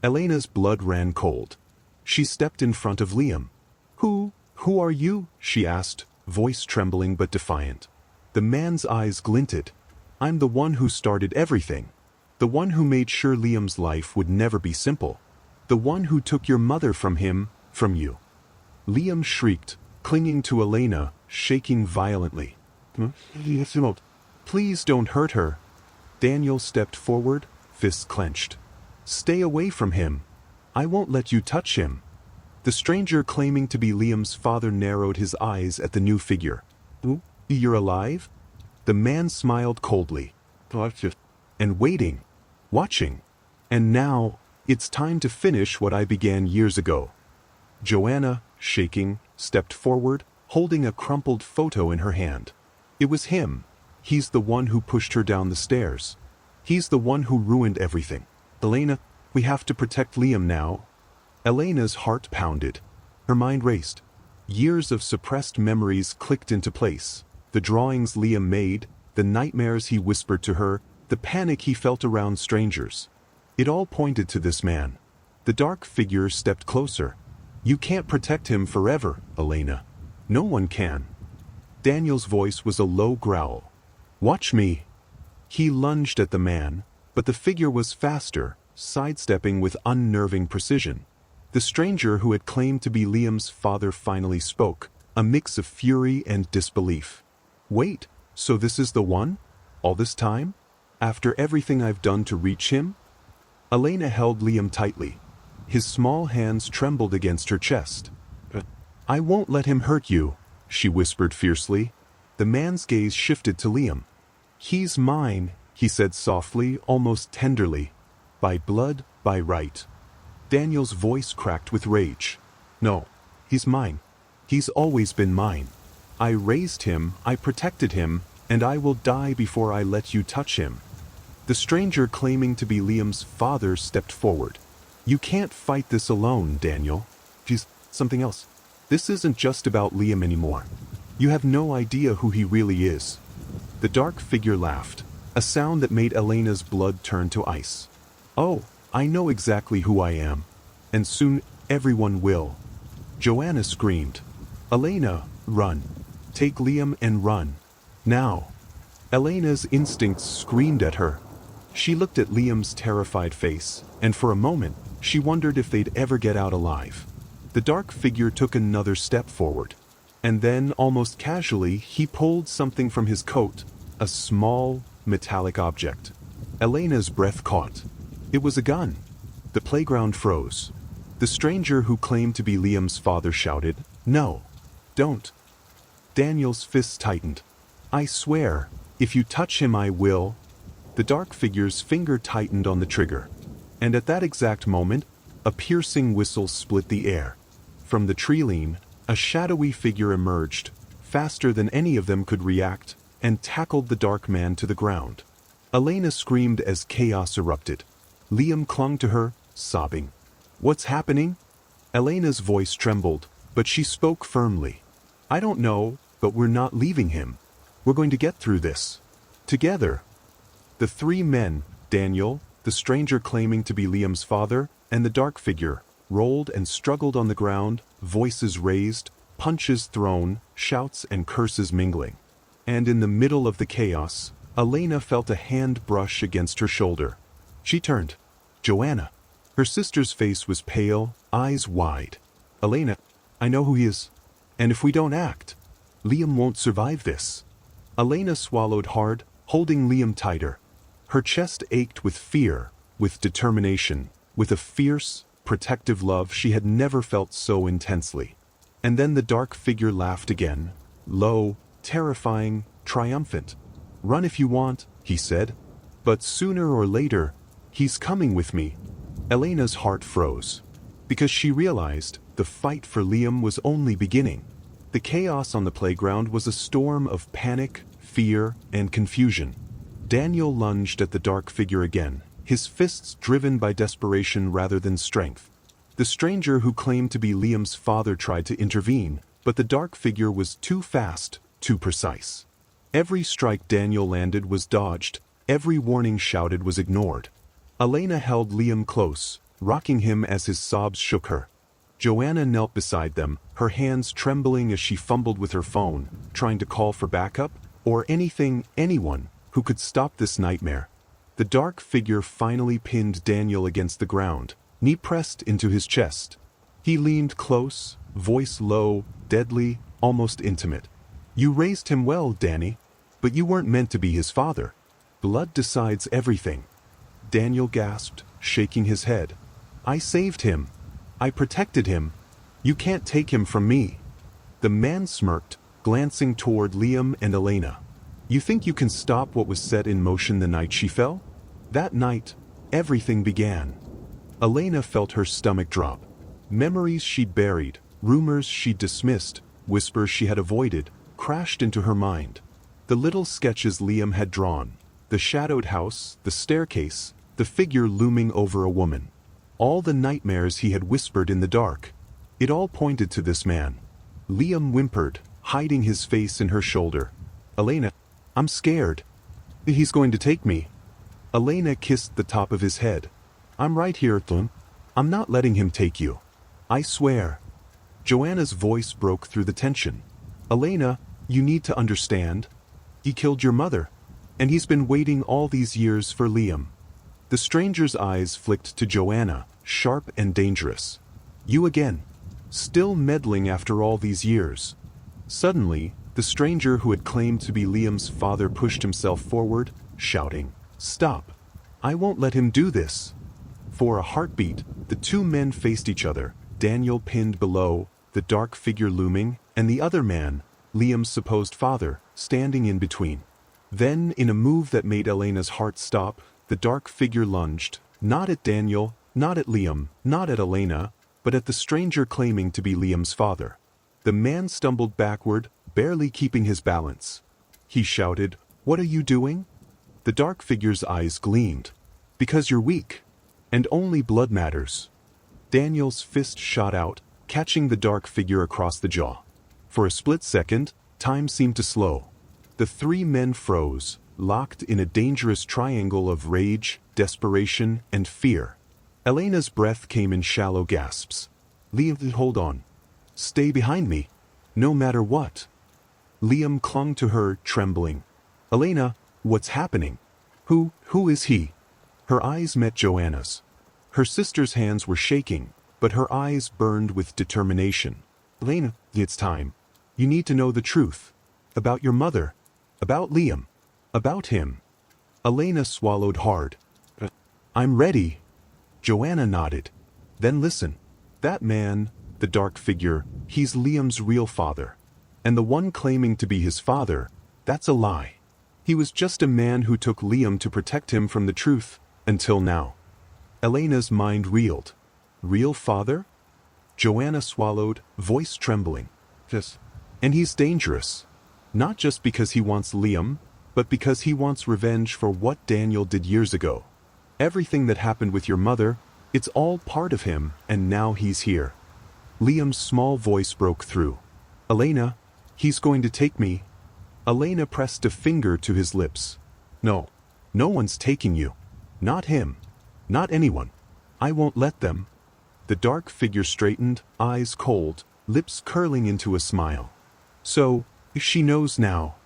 Elena's blood ran cold. She stepped in front of Liam. Who are you?" she asked, voice trembling but defiant. The man's eyes glinted. "I'm the one who started everything. The one who made sure Liam's life would never be simple. The one who took your mother from him, from you." Liam shrieked, clinging to Elena, shaking violently. "Please don't hurt her." Daniel stepped forward, fists clenched. "Stay away from him. I won't let you touch him." The stranger claiming to be Liam's father narrowed his eyes at the new figure. "You're alive?" The man smiled coldly. "And waiting. Watching. And now, it's time to finish what I began years ago." Joanna, shaking, stepped forward, holding a crumpled photo in her hand. It was him. He's the one who pushed her down the stairs. He's the one who ruined everything. "Elena, we have to protect Liam now." Elena's heart pounded. Her mind raced. Years of suppressed memories clicked into place. The drawings Liam made, the nightmares he whispered to her, the panic he felt around strangers. It all pointed to this man. The dark figure stepped closer. "You can't protect him forever, Elena. No one can." Daniel's voice was a low growl. "Watch me." He lunged at the man, but the figure was faster, sidestepping with unnerving precision. The stranger who had claimed to be Liam's father finally spoke, a mix of fury and disbelief. "Wait, so this is the one? All this time? After everything I've done to reach him?" Elena held Liam tightly. His small hands trembled against her chest. "I won't let him hurt you," she whispered fiercely. The man's gaze shifted to Liam. "He's mine," he said softly, almost tenderly. "By blood, by right." Daniel's voice cracked with rage. "No, he's mine. He's always been mine. I raised him, I protected him, and I will die before I let you touch him." The stranger claiming to be Liam's father stepped forward. "You can't fight this alone, Daniel. He's something else. This isn't just about Liam anymore. You have no idea who he really is." The dark figure laughed, a sound that made Elena's blood turn to ice. "Oh, I know exactly who I am. And soon everyone will." Joanna screamed. "Elena, run. Take Liam and run. Now." Elena's instincts screamed at her. She looked at Liam's terrified face, and for a moment, she wondered if they'd ever get out alive. The dark figure took another step forward. And then, almost casually, he pulled something from his coat, a small, metallic object. Elena's breath caught. It was a gun. The playground froze. The stranger who claimed to be Liam's father shouted, "No, don't." Daniel's fists tightened. "I swear, if you touch him I will." The dark figure's finger tightened on the trigger. And at that exact moment, a piercing whistle split the air. From the tree line, a shadowy figure emerged, faster than any of them could react, and tackled the dark man to the ground. Elena screamed as chaos erupted. Liam clung to her, sobbing. "What's happening?" Elena's voice trembled, but she spoke firmly. "I don't know, but we're not leaving him. We're going to get through this. Together." The three men, Daniel, the stranger claiming to be Liam's father, and the dark figure, rolled and struggled on the ground, voices raised, punches thrown, shouts and curses mingling. And in the middle of the chaos, Elena felt a hand brush against her shoulder. She turned. Joanna. Her sister's face was pale, eyes wide. "Elena, I know who he is. And if we don't act, Liam won't survive this." Elena swallowed hard, holding Liam tighter. Her chest ached with fear, with determination, with a fierce, protective love she had never felt so intensely. And then the dark figure laughed again, low, terrifying, triumphant. "Run if you want," he said. "But sooner or later, he's coming with me." Elena's heart froze, because she realized the fight for Liam was only beginning. The chaos on the playground was a storm of panic, fear, and confusion. Daniel lunged at the dark figure again, his fists driven by desperation rather than strength. The stranger who claimed to be Liam's father tried to intervene, but the dark figure was too fast, too precise. Every strike Daniel landed was dodged, every warning shouted was ignored. Elena held Liam close, rocking him as his sobs shook her. Joanna knelt beside them, her hands trembling as she fumbled with her phone, trying to call for backup, or anyone, who could stop this nightmare. The dark figure finally pinned Daniel against the ground, knee pressed into his chest. He leaned close, voice low, deadly, almost intimate. "You raised him well, Danny, but you weren't meant to be his father. Blood decides everything." Daniel gasped, shaking his head. "I saved him. I protected him. You can't take him from me." The man smirked, glancing toward Liam and Elena. "You think you can stop what was set in motion the night she fell?" That night, everything began. Elena felt her stomach drop. Memories she'd buried, rumors she'd dismissed, whispers she had avoided, crashed into her mind. The little sketches Liam had drawn, the shadowed house, the staircase, the figure looming over a woman. All the nightmares he had whispered in the dark. It all pointed to this man. Liam whimpered, hiding his face in her shoulder. "Elena, I'm scared. He's going to take me." Elena kissed the top of his head. "I'm right here, Liam. I'm not letting him take you. I swear." Joanna's voice broke through the tension. "Elena, you need to understand. He killed your mother, and he's been waiting all these years for Liam." The stranger's eyes flicked to Joanna, sharp and dangerous. "You again? Still meddling after all these years?" Suddenly, the stranger who had claimed to be Liam's father pushed himself forward, shouting, "Stop! I won't let him do this." For a heartbeat, the two men faced each other, Daniel pinned below, the dark figure looming, and the other man, Liam's supposed father, standing in between. Then, in a move that made Elena's heart stop, the dark figure lunged, not at Daniel, not at Liam, not at Elena, but at the stranger claiming to be Liam's father. The man stumbled backward, barely keeping his balance. He shouted, "What are you doing?" The dark figure's eyes gleamed. "Because you're weak. And only blood matters." Daniel's fist shot out, catching the dark figure across the jaw. For a split second, time seemed to slow. The three men froze, locked in a dangerous triangle of rage, desperation, and fear. Elena's breath came in shallow gasps. "Liam, hold on. Stay behind me. No matter what." Liam clung to her, trembling. "Elena, what's happening? Who is he?" Her eyes met Joanna's. Her sister's hands were shaking, but her eyes burned with determination. "Elena, it's time. You need to know the truth. About your mother. About Liam. About him." Elena swallowed hard. "I'm ready." Joanna nodded. "Then listen. That man, the dark figure, he's Liam's real father. And the one claiming to be his father, that's a lie. He was just a man who took Liam to protect him from the truth, until now." Elena's mind reeled. "Real father?" Joanna swallowed, voice trembling. "Yes. And he's dangerous. Not just because he wants Liam, but because he wants revenge for what Daniel did years ago. Everything that happened with your mother, it's all part of him, and now he's here." Liam's small voice broke through. "Elena, he's going to take me." Elena pressed a finger to his lips. "No. No one's taking you. Not him. Not anyone. I won't let them." The dark figure straightened, eyes cold, lips curling into a smile. "So, she knows now."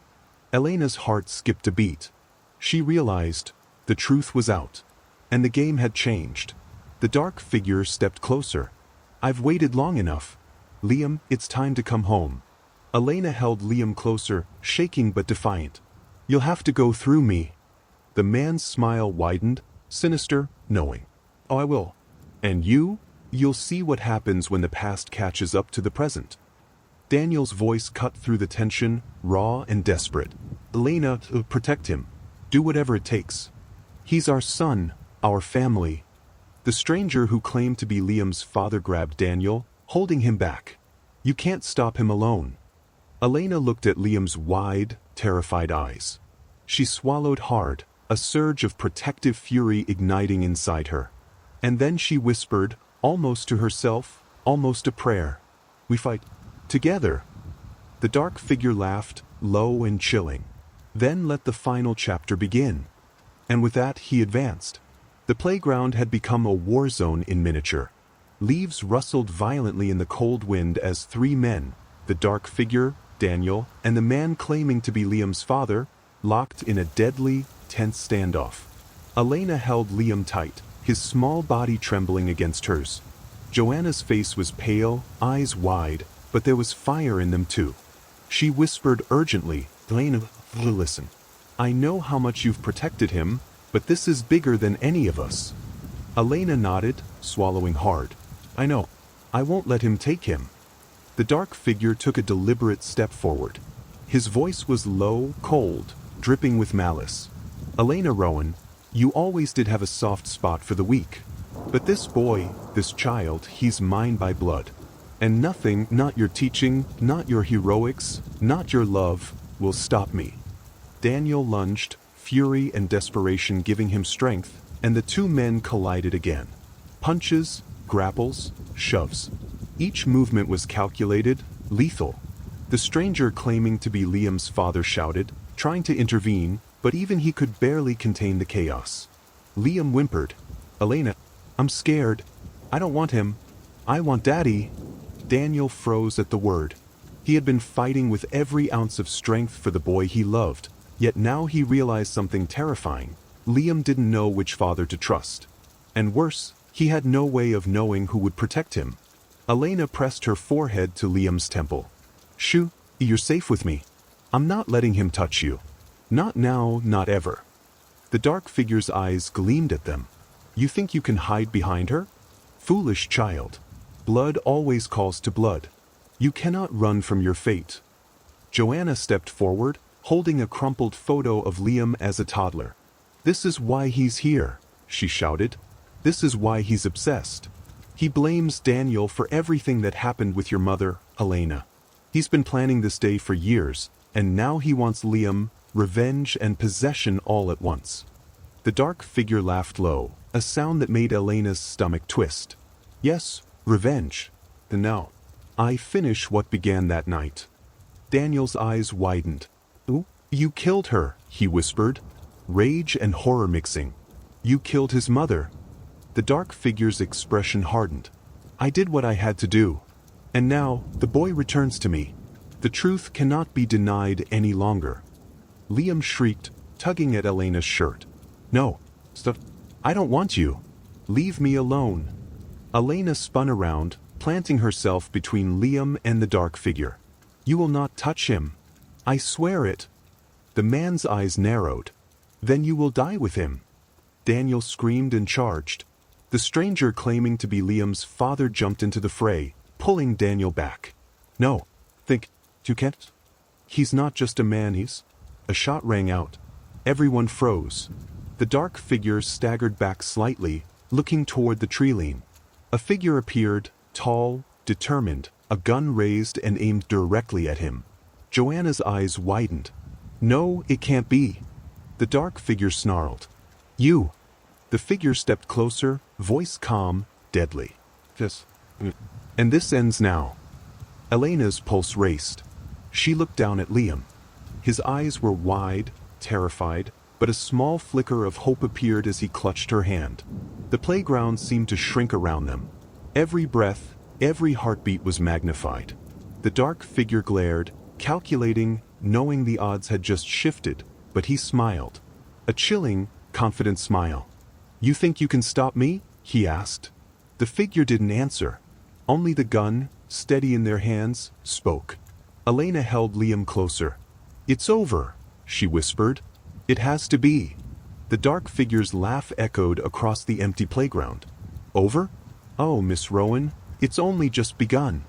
Elena's heart skipped a beat. She realized the truth was out, and the game had changed. The dark figure stepped closer. "I've waited long enough. Liam, it's time to come home." Elena held Liam closer, shaking but defiant. You'll have to go through me. The man's smile widened, sinister, knowing. Oh, I will. And you'll see what happens when the past catches up to the present. Daniel's voice cut through the tension, raw and desperate. Elena, protect him. Do whatever it takes. He's our son, our family. The stranger who claimed to be Liam's father grabbed Daniel, holding him back. You can't stop him alone. Elena looked at Liam's wide, terrified eyes. She swallowed hard, a surge of protective fury igniting inside her. And then she whispered, almost to herself, almost a prayer. We fight together. The dark figure laughed, low and chilling. Then let the final chapter begin. And with that he advanced. The playground had become a war zone in miniature. Leaves rustled violently in the cold wind as three men, the dark figure, Daniel, and the man claiming to be Liam's father, locked in a deadly, tense standoff. Elena held Liam tight, his small body trembling against hers. Joanna's face was pale, eyes wide, but there was fire in them too. She whispered urgently, Elena, listen. I know how much you've protected him, but this is bigger than any of us. Elena nodded, swallowing hard. I know. I won't let him take him. The dark figure took a deliberate step forward. His voice was low, cold, dripping with malice. Elena Rowan, you always did have a soft spot for the weak. But this boy, this child, he's mine by blood. And nothing, not your teaching, not your heroics, not your love, will stop me. Daniel lunged, fury and desperation giving him strength, and the two men collided again. Punches, grapples, shoves. Each movement was calculated, lethal. The stranger claiming to be Liam's father shouted, trying to intervene, but even he could barely contain the chaos. Liam whimpered, Elena, I'm scared. I don't want him. I want Daddy. Daniel froze at the word. He had been fighting with every ounce of strength for the boy he loved, yet now he realized something terrifying. Liam didn't know which father to trust. And worse, he had no way of knowing who would protect him. Elena pressed her forehead to Liam's temple. Shoo, you're safe with me. I'm not letting him touch you. Not now, not ever. The dark figure's eyes gleamed at them. You think you can hide behind her? Foolish child. Blood always calls to blood. You cannot run from your fate. Joanna stepped forward, holding a crumpled photo of Liam as a toddler. This is why he's here, she shouted. This is why he's obsessed. He blames Daniel for everything that happened with your mother, Elena. He's been planning this day for years, and now he wants Liam, revenge and possession all at once. The dark figure laughed low, a sound that made Elena's stomach twist. Yes, revenge. And now, I finish what began that night. Daniel's eyes widened. Ooh, you killed her, he whispered, rage and horror mixing. You killed his mother. The dark figure's expression hardened. I did what I had to do. And now, the boy returns to me. The truth cannot be denied any longer. Liam shrieked, tugging at Elena's shirt. No, stop. I don't want you. Leave me alone. Elena spun around, planting herself between Liam and the dark figure. You will not touch him. I swear it. The man's eyes narrowed. Then you will die with him. Daniel screamed and charged. The stranger claiming to be Liam's father jumped into the fray, pulling Daniel back. No. Think, you can't? He's not just a man, he's... A shot rang out. Everyone froze. The dark figure staggered back slightly, looking toward the tree line. A figure appeared, tall, determined, a gun raised and aimed directly at him. Joanna's eyes widened. No, it can't be. The dark figure snarled. You. The figure stepped closer, voice calm, deadly. Yes. And this ends now. Elena's pulse raced. She looked down at Liam. His eyes were wide, terrified, but a small flicker of hope appeared as he clutched her hand. The playground seemed to shrink around them. Every breath, every heartbeat was magnified. The dark figure glared, calculating, knowing the odds had just shifted, but he smiled. A chilling, confident smile. You think you can stop me? He asked. The figure didn't answer. Only the gun, steady in their hands, spoke. Elena held Liam closer. "It's over," she whispered. "It has to be." The dark figure's laugh echoed across the empty playground. "Over? Oh, Miss Rowan, it's only just begun."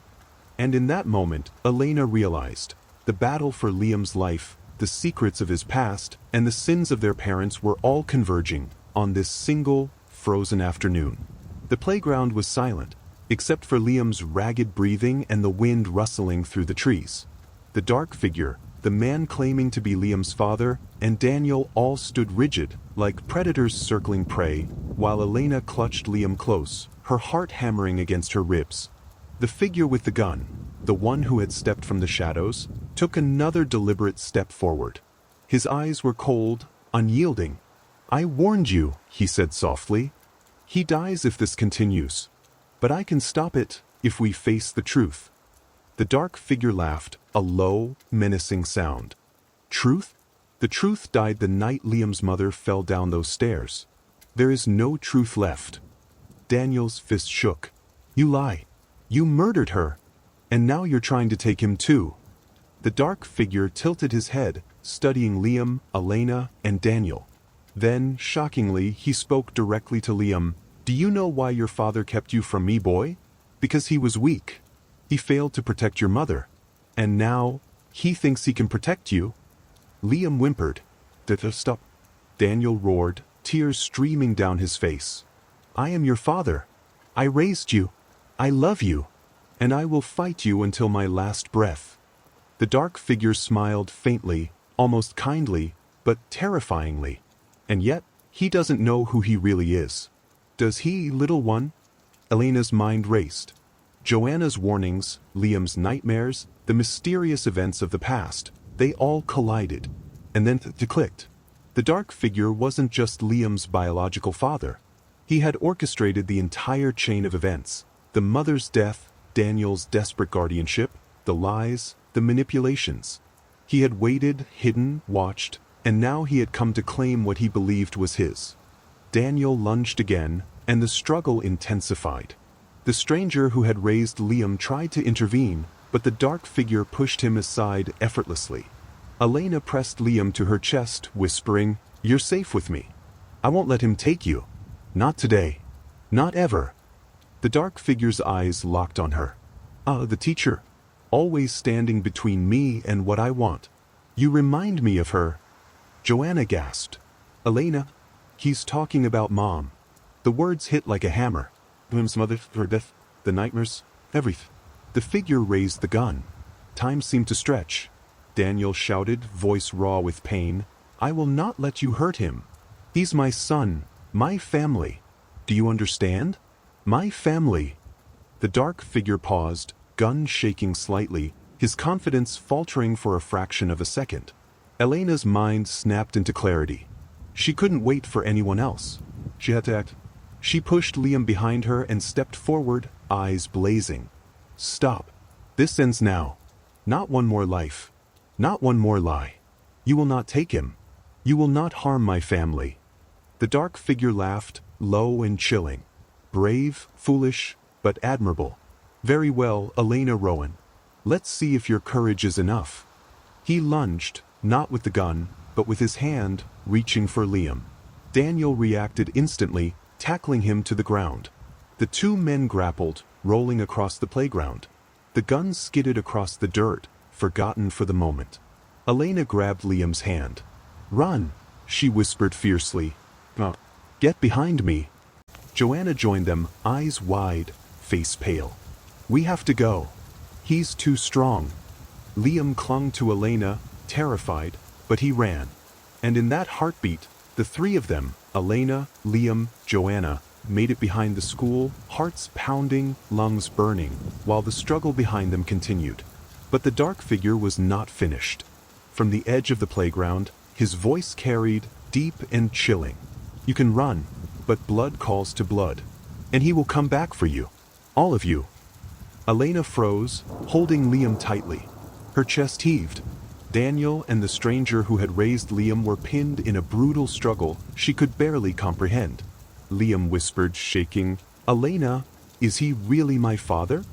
And in that moment, Elena realized the battle for Liam's life, the secrets of his past, and the sins of their parents were all converging on this single, frozen afternoon. The playground was silent, except for Liam's ragged breathing and the wind rustling through the trees. The dark figure, the man claiming to be Liam's father, and Daniel all stood rigid, like predators circling prey, while Elena clutched Liam close, her heart hammering against her ribs. The figure with the gun, the one who had stepped from the shadows, took another deliberate step forward. His eyes were cold, unyielding. "I warned you," he said softly. "He dies if this continues. But I can stop it if we face the truth." The dark figure laughed, a low, menacing sound. "Truth? The truth died the night Liam's mother fell down those stairs. There is no truth left." Daniel's fist shook. "You lie. You murdered her. And now you're trying to take him too." The dark figure tilted his head, studying Liam, Elena, and Daniel. Then, shockingly, he spoke directly to Liam. "Do you know why your father kept you from me, boy? Because he was weak. He failed to protect your mother. And now, he thinks he can protect you." Liam whimpered. "Stop." Daniel roared, tears streaming down his face. "I am your father. I raised you. I love you. And I will fight you until my last breath." The dark figure smiled faintly, almost kindly, but terrifyingly. "And yet, he doesn't know who he really is. Does he, little one?" Elena's mind raced. Joanna's warnings, Liam's nightmares, the mysterious events of the past, they all collided. And then it clicked. The dark figure wasn't just Liam's biological father. He had orchestrated the entire chain of events. The mother's death, Daniel's desperate guardianship, the lies, the manipulations. He had waited, hidden, watched, and now he had come to claim what he believed was his. Daniel lunged again, and the struggle intensified. The stranger who had raised Liam tried to intervene, but the dark figure pushed him aside effortlessly. Elena pressed Liam to her chest, whispering, "You're safe with me. I won't let him take you. Not today. Not ever." The dark figure's eyes locked on her. "Ah, the teacher. Always standing between me and what I want. You remind me of her." Joanna gasped. "Elena, he's talking about Mom." The words hit like a hammer. Liam's mother, her death, the nightmares, everything. The figure raised the gun. Time seemed to stretch. Daniel shouted, voice raw with pain, "I will not let you hurt him. He's my son, my family. Do you understand? My family." The dark figure paused, gun shaking slightly, his confidence faltering for a fraction of a second. Elena's mind snapped into clarity. She couldn't wait for anyone else. She had to act. She pushed Liam behind her and stepped forward, eyes blazing. "Stop. This ends now. Not one more life. Not one more lie. You will not take him. You will not harm my family." The dark figure laughed, low and chilling. "Brave, foolish, but admirable. Very well, Elena Rowan. Let's see if your courage is enough." He lunged, not with the gun, but with his hand, reaching for Liam. Daniel reacted instantly, tackling him to the ground. The two men grappled, rolling across the playground. The gun skidded across the dirt, forgotten for the moment. Elena grabbed Liam's hand. "Run," she whispered fiercely. "Oh, get behind me." Joanna joined them, eyes wide, face pale. "We have to go. He's too strong." Liam clung to Elena, terrified, but he ran. And in that heartbeat, the three of them, Elena, Liam, Joanna, made it behind the school, hearts pounding, lungs burning, while the struggle behind them continued. But the dark figure was not finished. From the edge of the playground, his voice carried, deep and chilling. "You can run, but blood calls to blood. And he will come back for you. All of you." Elena froze, holding Liam tightly. Her chest heaved. Daniel and the stranger who had raised Liam were pinned in a brutal struggle she could barely comprehend. Liam whispered, shaking, "Elena, is he really my father?"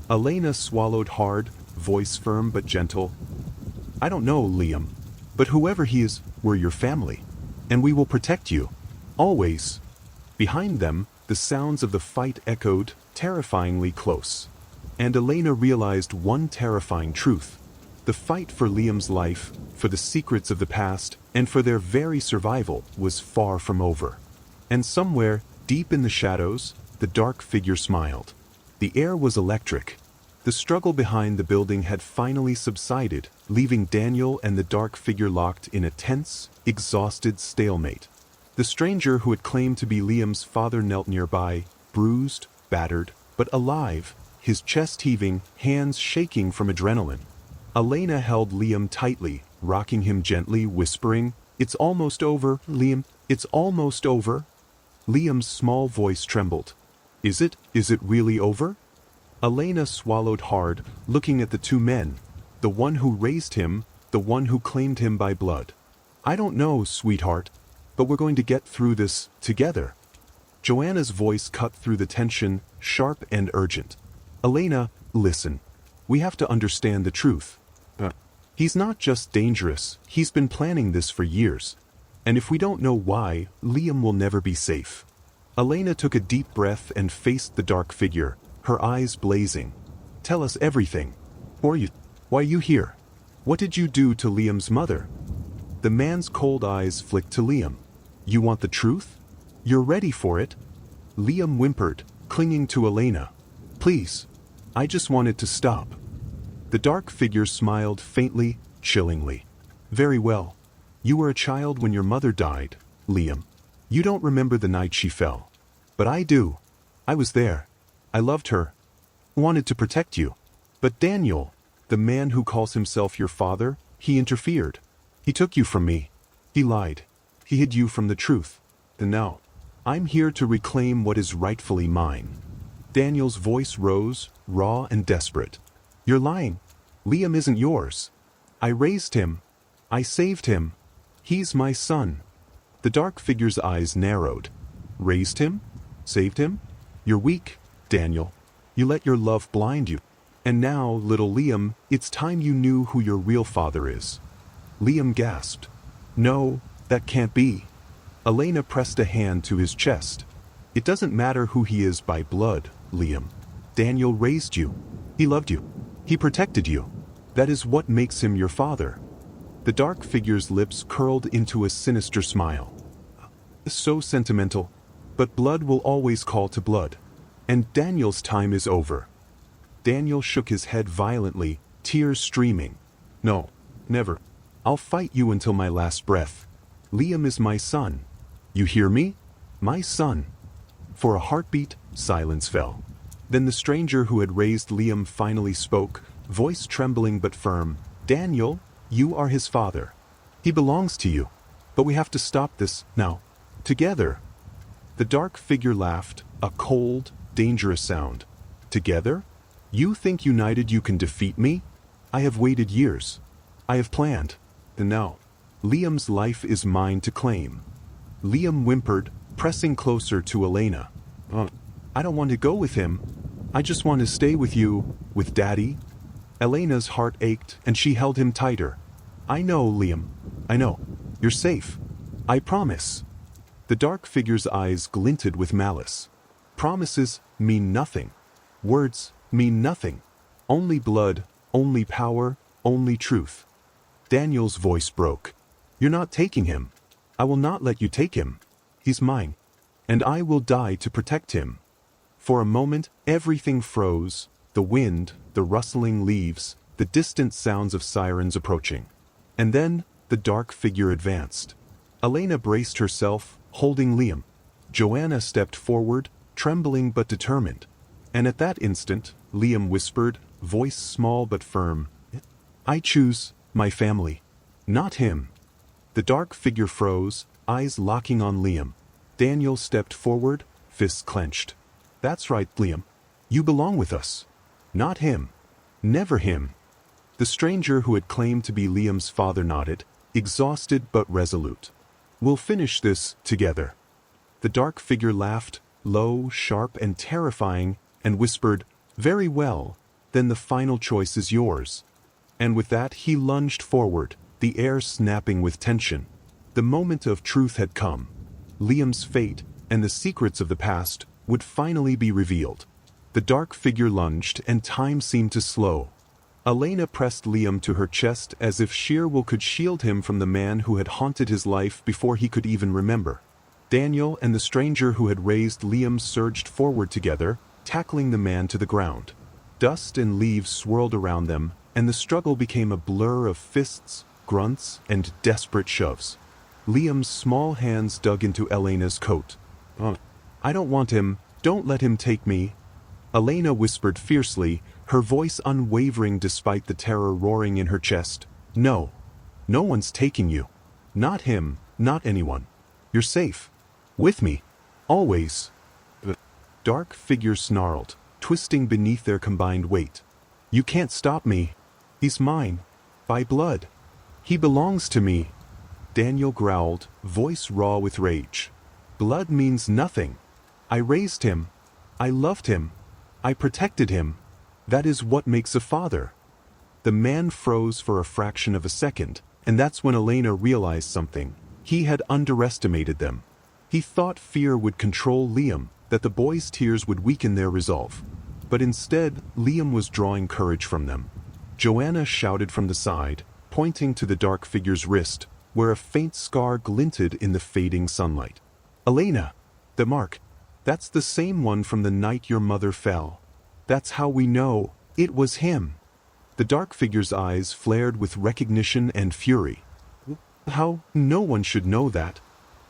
Elena swallowed hard, voice firm but gentle. I don't know, Liam. But whoever he is, we're your family. And we will protect you. Always. Behind them, the sounds of the fight echoed, terrifyingly close. And Elena realized one terrifying truth. The fight for Liam's life, for the secrets of the past, and for their very survival was far from over. And somewhere, deep in the shadows, the dark figure smiled. The air was electric. The struggle behind the building had finally subsided, leaving Daniel and the dark figure locked in a tense, exhausted stalemate. The stranger who had claimed to be Liam's father knelt nearby, bruised, battered, but alive, his chest heaving, hands shaking from adrenaline. Elena held Liam tightly, rocking him gently, whispering, "It's almost over, Liam, it's almost over." Liam's small voice trembled. Is it really over?" Elena swallowed hard, looking at the two men, the one who raised him, the one who claimed him by blood. "I don't know, sweetheart, but we're going to get through this together." Joanna's voice cut through the tension, sharp and urgent. "Elena, listen. We have to understand the truth. He's not just dangerous, he's been planning this for years. And if we don't know why, Liam will never be safe." Elena took a deep breath and faced the dark figure, her eyes blazing. "Tell us everything. Why are you here? What did you do to Liam's mother?" The man's cold eyes flicked to Liam. "You want the truth? You're ready for it?" Liam whimpered, clinging to Elena. "Please. I just want it to stop." The dark figure smiled faintly, chillingly. "Very well. You were a child when your mother died, Liam. You don't remember the night she fell. But I do. I was there. I loved her. Wanted to protect you. But Daniel, the man who calls himself your father, he interfered. He took you from me. He lied. He hid you from the truth. And now, I'm here to reclaim what is rightfully mine." Daniel's voice rose, raw and desperate. "You're lying. Liam isn't yours. I raised him. I saved him. He's my son." The dark figure's eyes narrowed. "Raised him? Saved him? You're weak, Daniel. You let your love blind you. And now, little Liam, it's time you knew who your real father is." Liam gasped. "No, that can't be." Elena pressed a hand to his chest. "It doesn't matter who he is by blood, Liam. Daniel raised you. He loved you. He protected you. That is what makes him your father." The dark figure's lips curled into a sinister smile. "So sentimental. But blood will always call to blood. And Daniel's time is over." Daniel shook his head violently, tears streaming. "No, never. I'll fight you until my last breath. Liam is my son. You hear me? My son." For a heartbeat, silence fell. Then the stranger who had raised Liam finally spoke, voice trembling but firm. "Daniel, you are his father. He belongs to you. But we have to stop this, now. Together." The dark figure laughed, a cold, dangerous sound. "Together? You think united you can defeat me? I have waited years. I have planned. And now, Liam's life is mine to claim." Liam whimpered, pressing closer to Elena. "I don't want to go with him. I just want to stay with you, with Daddy." Elena's heart ached, and she held him tighter. "I know, Liam. I know. You're safe. I promise." The dark figure's eyes glinted with malice. "Promises mean nothing. Words mean nothing. Only blood, only power, only truth." Daniel's voice broke. "You're not taking him. I will not let you take him. He's mine. And I will die to protect him." For a moment, everything froze. The wind, the rustling leaves, the distant sounds of sirens approaching. And then, the dark figure advanced. Elena braced herself, holding Liam. Joanna stepped forward, trembling but determined. And at that instant, Liam whispered, voice small but firm, "I choose my family, not him." The dark figure froze, eyes locking on Liam. Daniel stepped forward, fists clenched. "That's right, Liam. You belong with us. Not him. Never him." The stranger who had claimed to be Liam's father nodded, exhausted but resolute. "We'll finish this together." The dark figure laughed, low, sharp, and terrifying, and whispered, "Very well. then the final choice is yours. And with that he lunged forward, the air snapping with tension. The moment of truth had come. Liam's fate, and the secrets of the past, would finally be revealed. The dark figure lunged, and time seemed to slow. Elena pressed Liam to her chest as if sheer will could shield him from the man who had haunted his life before he could even remember. Daniel and the stranger who had raised Liam surged forward together, tackling the man to the ground. Dust and leaves swirled around them, and the struggle became a blur of fists, grunts, and desperate shoves. Liam's small hands dug into Elena's coat. I don't want him, don't let him take me. Elena whispered fiercely, her voice unwavering despite the terror roaring in her chest. No. No one's taking you. Not him, not anyone. You're safe. With me. Always. The dark figure snarled, twisting beneath their combined weight. You can't stop me. He's mine. By blood. He belongs to me. Daniel growled, voice raw with rage. Blood means nothing. I raised him. I loved him. I protected him. That is what makes a father. The man froze for a fraction of a second, and that's when Elena realized something. He had underestimated them. He thought fear would control Liam, that the boy's tears would weaken their resolve. But instead, Liam was drawing courage from them. Joanna shouted from the side, pointing to the dark figure's wrist, where a faint scar glinted in the fading sunlight. Elena! The mark. That's the same one from the night your mother fell. That's how we know it was him. The dark figure's eyes flared with recognition and fury. How? No one should know that.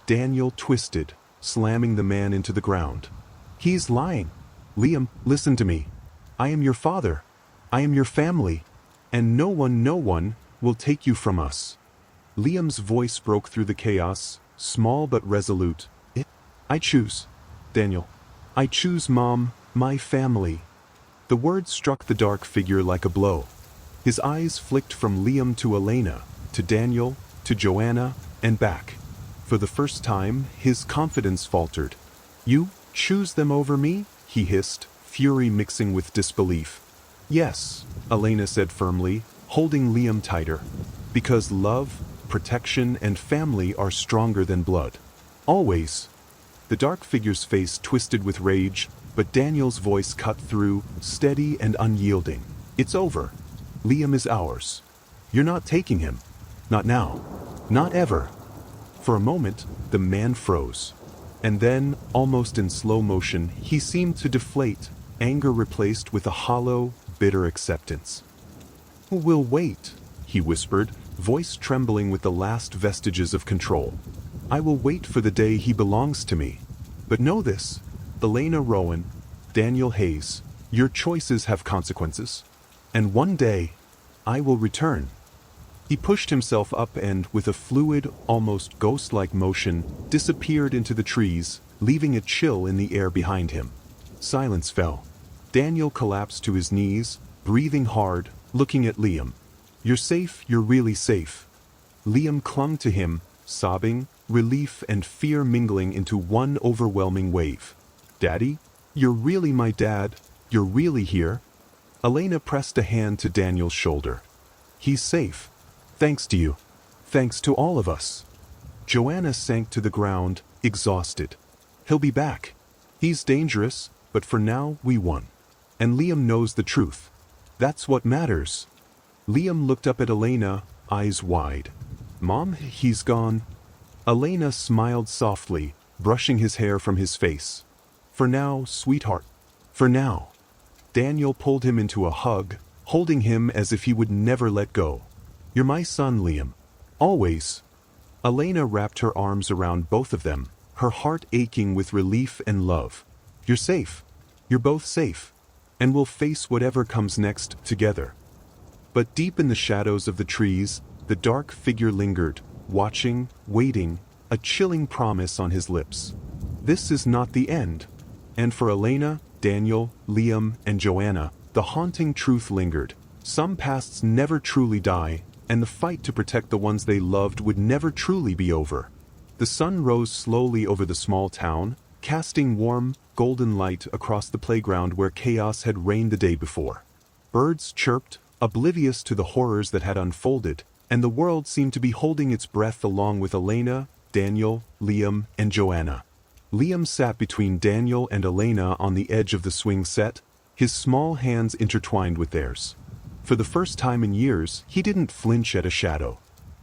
Daniel twisted, slamming the man into the ground. He's lying. Liam, listen to me. I am your father. I am your family. And no one will take you from us. Liam's voice broke through the chaos, small but resolute. I choose. Daniel. I choose Mom, my family. The words struck the dark figure like a blow. His eyes flicked from Liam to Elena, to Daniel, to Joanna, and back. For the first time, his confidence faltered. You choose them over me? He hissed, fury mixing with disbelief. Yes, Elena said firmly, holding Liam tighter. Because love, protection, and family are stronger than blood. Always. The dark figure's face twisted with rage, but Daniel's voice cut through, steady and unyielding. It's over. Liam is ours. You're not taking him. Not now. Not ever. For a moment, the man froze. And then, almost in slow motion, he seemed to deflate, anger replaced with a hollow, bitter acceptance. We'll wait, he whispered, voice trembling with the last vestiges of control. I will wait for the day he belongs to me. But know this, Elena Rowan, Daniel Hayes, your choices have consequences. And one day, I will return. He pushed himself up and, with a fluid, almost ghost-like motion, disappeared into the trees, leaving a chill in the air behind him. Silence fell. Daniel collapsed to his knees, breathing hard, looking at Liam. You're safe, you're really safe. Liam clung to him, sobbing, relief and fear mingling into one overwhelming wave. Daddy? You're really my dad? You're really here? Elena pressed a hand to Daniel's shoulder. He's safe. Thanks to you. Thanks to all of us. Joanna sank to the ground, exhausted. He'll be back. He's dangerous, but for now we won. And Liam knows the truth. That's what matters. Liam looked up at Elena, eyes wide. Mom, he's gone. Elena smiled softly, brushing his hair from his face. For now, sweetheart. For now. Daniel pulled him into a hug, holding him as if he would never let go. You're my son, Liam. Always. Elena wrapped her arms around both of them, her heart aching with relief and love. You're safe. You're both safe. And we'll face whatever comes next together. But deep in the shadows of the trees, the dark figure lingered, watching, waiting, a chilling promise on his lips. This is not the end. And for Elena, Daniel, Liam, and Joanna, the haunting truth lingered. Some pasts never truly die, and the fight to protect the ones they loved would never truly be over. The sun rose slowly over the small town, casting warm, golden light across the playground where chaos had reigned the day before. Birds chirped, oblivious to the horrors that had unfolded, and the world seemed to be holding its breath along with Elena, Daniel, Liam, and Joanna. Liam sat between Daniel and Elena on the edge of the swing set, his small hands intertwined with theirs. For the first time in years, he didn't flinch at a shadow.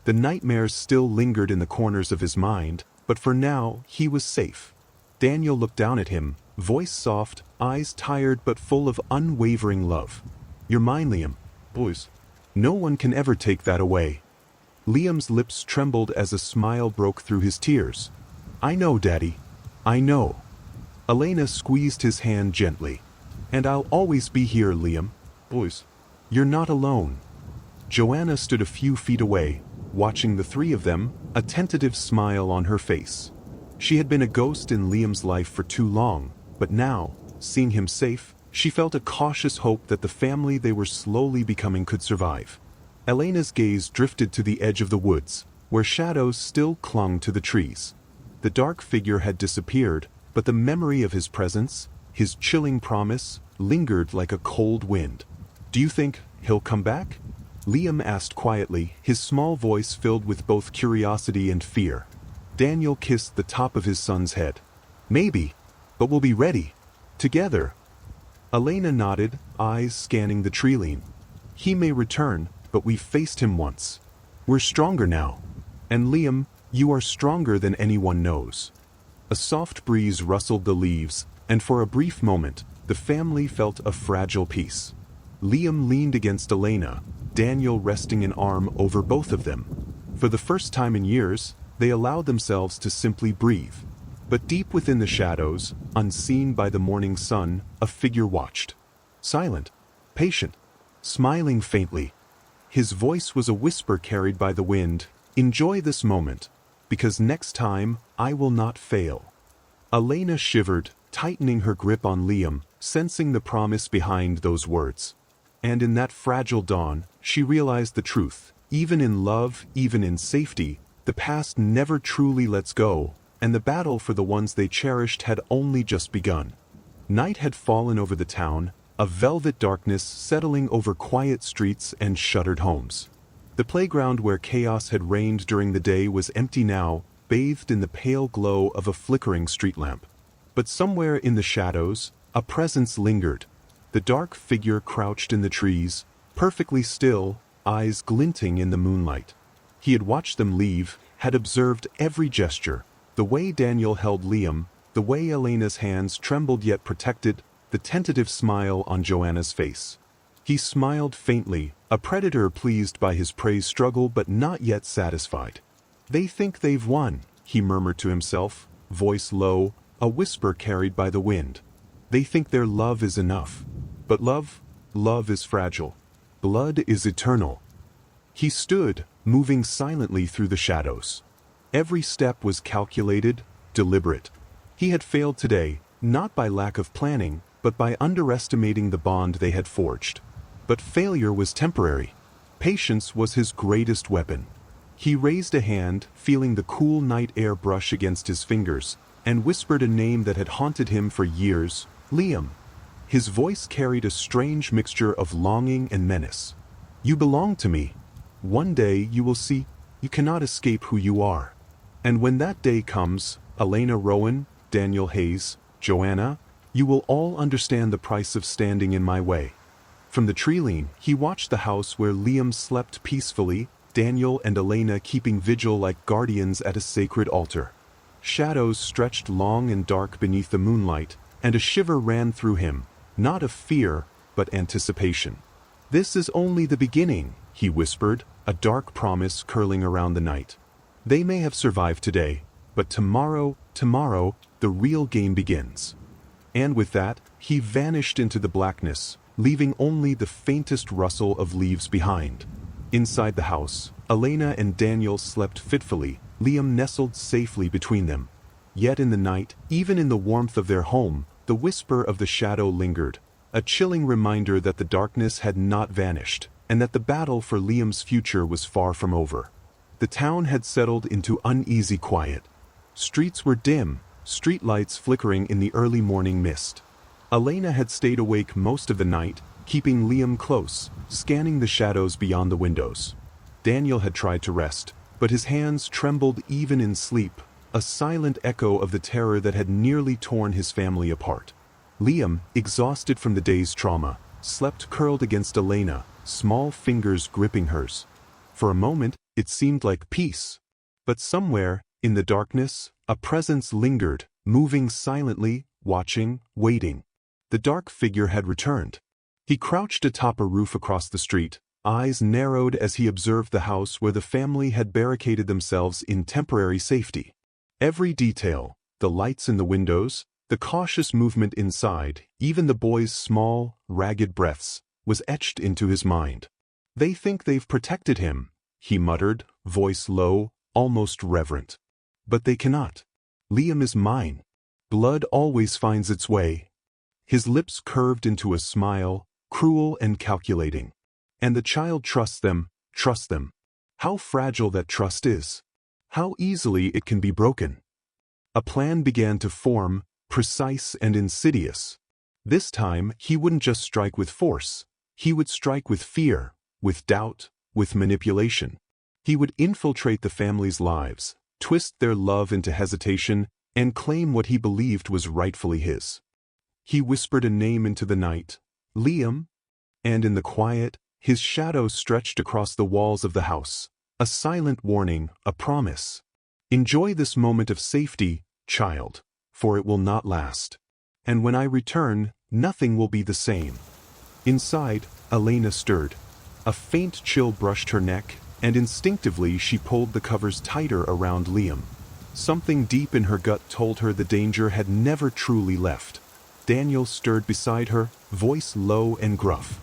The nightmares still lingered in the corners of his mind, but for now, he was safe. Daniel looked down at him, voice soft, eyes tired but full of unwavering love. "You're mine, Liam. Boys. No one can ever take that away." Liam's lips trembled as a smile broke through his tears. "I know, Daddy. I know." Elena squeezed his hand gently. "And I'll always be here, Liam. Boys. You're not alone." Joanna stood a few feet away, watching the three of them, a tentative smile on her face. She had been a ghost in Liam's life for too long, but now, seeing him safe, she felt a cautious hope that the family they were slowly becoming could survive. Elena's gaze drifted to the edge of the woods, where shadows still clung to the trees. The dark figure had disappeared, but the memory of his presence, his chilling promise, lingered like a cold wind. "Do you think he'll come back?" Liam asked quietly, his small voice filled with both curiosity and fear. Daniel kissed the top of his son's head. "Maybe, but we'll be ready. Together." Elena nodded, eyes scanning the tree-line. "He may return, but we've faced him once. We're stronger now. And Liam, you are stronger than anyone knows." A soft breeze rustled the leaves, and for a brief moment, the family felt a fragile peace. Liam leaned against Elena, Daniel resting an arm over both of them. For the first time in years, they allowed themselves to simply breathe. But deep within the shadows, unseen by the morning sun, a figure watched. Silent, patient, smiling faintly. His voice was a whisper carried by the wind. "Enjoy this moment, because next time, I will not fail." Elena shivered, tightening her grip on Liam, sensing the promise behind those words. And in that fragile dawn, she realized the truth. Even in love, even in safety, the past never truly lets go, and the battle for the ones they cherished had only just begun. Night had fallen over the town, a velvet darkness settling over quiet streets and shuttered homes. The playground where chaos had reigned during the day was empty now, bathed in the pale glow of a flickering street lamp. But somewhere in the shadows, a presence lingered. The dark figure crouched in the trees, perfectly still, eyes glinting in the moonlight. He had watched them leave, had observed every gesture, the way Daniel held Liam, the way Elena's hands trembled yet protected, the tentative smile on Joanna's face. He smiled faintly, a predator pleased by his prey's struggle but not yet satisfied. "They think they've won," he murmured to himself, voice low, a whisper carried by the wind. "They think their love is enough. But love is fragile. Blood is eternal." He stood, moving silently through the shadows. Every step was calculated, deliberate. He had failed today, not by lack of planning, but by underestimating the bond they had forged. But failure was temporary. Patience was his greatest weapon. He raised a hand, feeling the cool night air brush against his fingers, and whispered a name that had haunted him for years, Liam. His voice carried a strange mixture of longing and menace. "You belong to me. One day you will see, you cannot escape who you are. And when that day comes, Elena Rowan, Daniel Hayes, Joanna, you will all understand the price of standing in my way." From the tree-line, he watched the house where Liam slept peacefully, Daniel and Elena keeping vigil like guardians at a sacred altar. Shadows stretched long and dark beneath the moonlight, and a shiver ran through him, not of fear, but anticipation. "This is only the beginning," he whispered, a dark promise curling around the night. "They may have survived today, but tomorrow, the real game begins." And with that, he vanished into the blackness, leaving only the faintest rustle of leaves behind. Inside the house, Elena and Daniel slept fitfully, Liam nestled safely between them. Yet in the night, even in the warmth of their home, the whisper of the shadow lingered, a chilling reminder that the darkness had not vanished, and that the battle for Liam's future was far from over. The town had settled into uneasy quiet. Streets were dim, streetlights flickering in the early morning mist. Elena had stayed awake most of the night, keeping Liam close, scanning the shadows beyond the windows. Daniel had tried to rest, but his hands trembled even in sleep, a silent echo of the terror that had nearly torn his family apart. Liam, exhausted from the day's trauma, slept curled against Elena, small fingers gripping hers. For a moment, it seemed like peace. But somewhere, in the darkness, a presence lingered, moving silently, watching, waiting. The dark figure had returned. He crouched atop a roof across the street, eyes narrowed as he observed the house where the family had barricaded themselves in temporary safety. Every detail, the lights in the windows, the cautious movement inside, even the boy's small, ragged breaths, was etched into his mind. "They think they've protected him," he muttered, voice low, almost reverent. "But they cannot. Liam is mine. Blood always finds its way." His lips curved into a smile, cruel and calculating. "And the child trusts them, trusts them. How fragile that trust is. How easily it can be broken." A plan began to form, precise and insidious. This time, he wouldn't just strike with force. He would strike with fear, with doubt, with manipulation. He would infiltrate the family's lives, twist their love into hesitation, and claim what he believed was rightfully his. He whispered a name into the night, Liam, and in the quiet, his shadow stretched across the walls of the house, a silent warning, a promise. "Enjoy this moment of safety, child, for it will not last. And when I return, nothing will be the same." Inside, Elena stirred. A faint chill brushed her neck, and instinctively she pulled the covers tighter around Liam. Something deep in her gut told her the danger had never truly left. Daniel stirred beside her, voice low and gruff.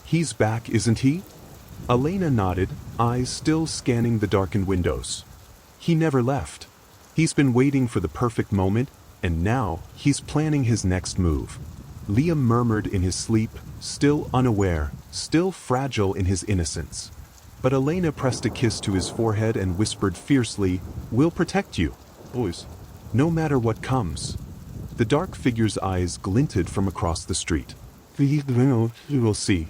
"He's back, isn't he?" Elena nodded, eyes still scanning the darkened windows. "He never left. He's been waiting for the perfect moment, and now he's planning his next move." Liam murmured in his sleep, still unaware, still fragile in his innocence. But Elena pressed a kiss to his forehead and whispered fiercely, "We'll protect you, boys, no matter what comes." The dark figure's eyes glinted from across the street. "You will see."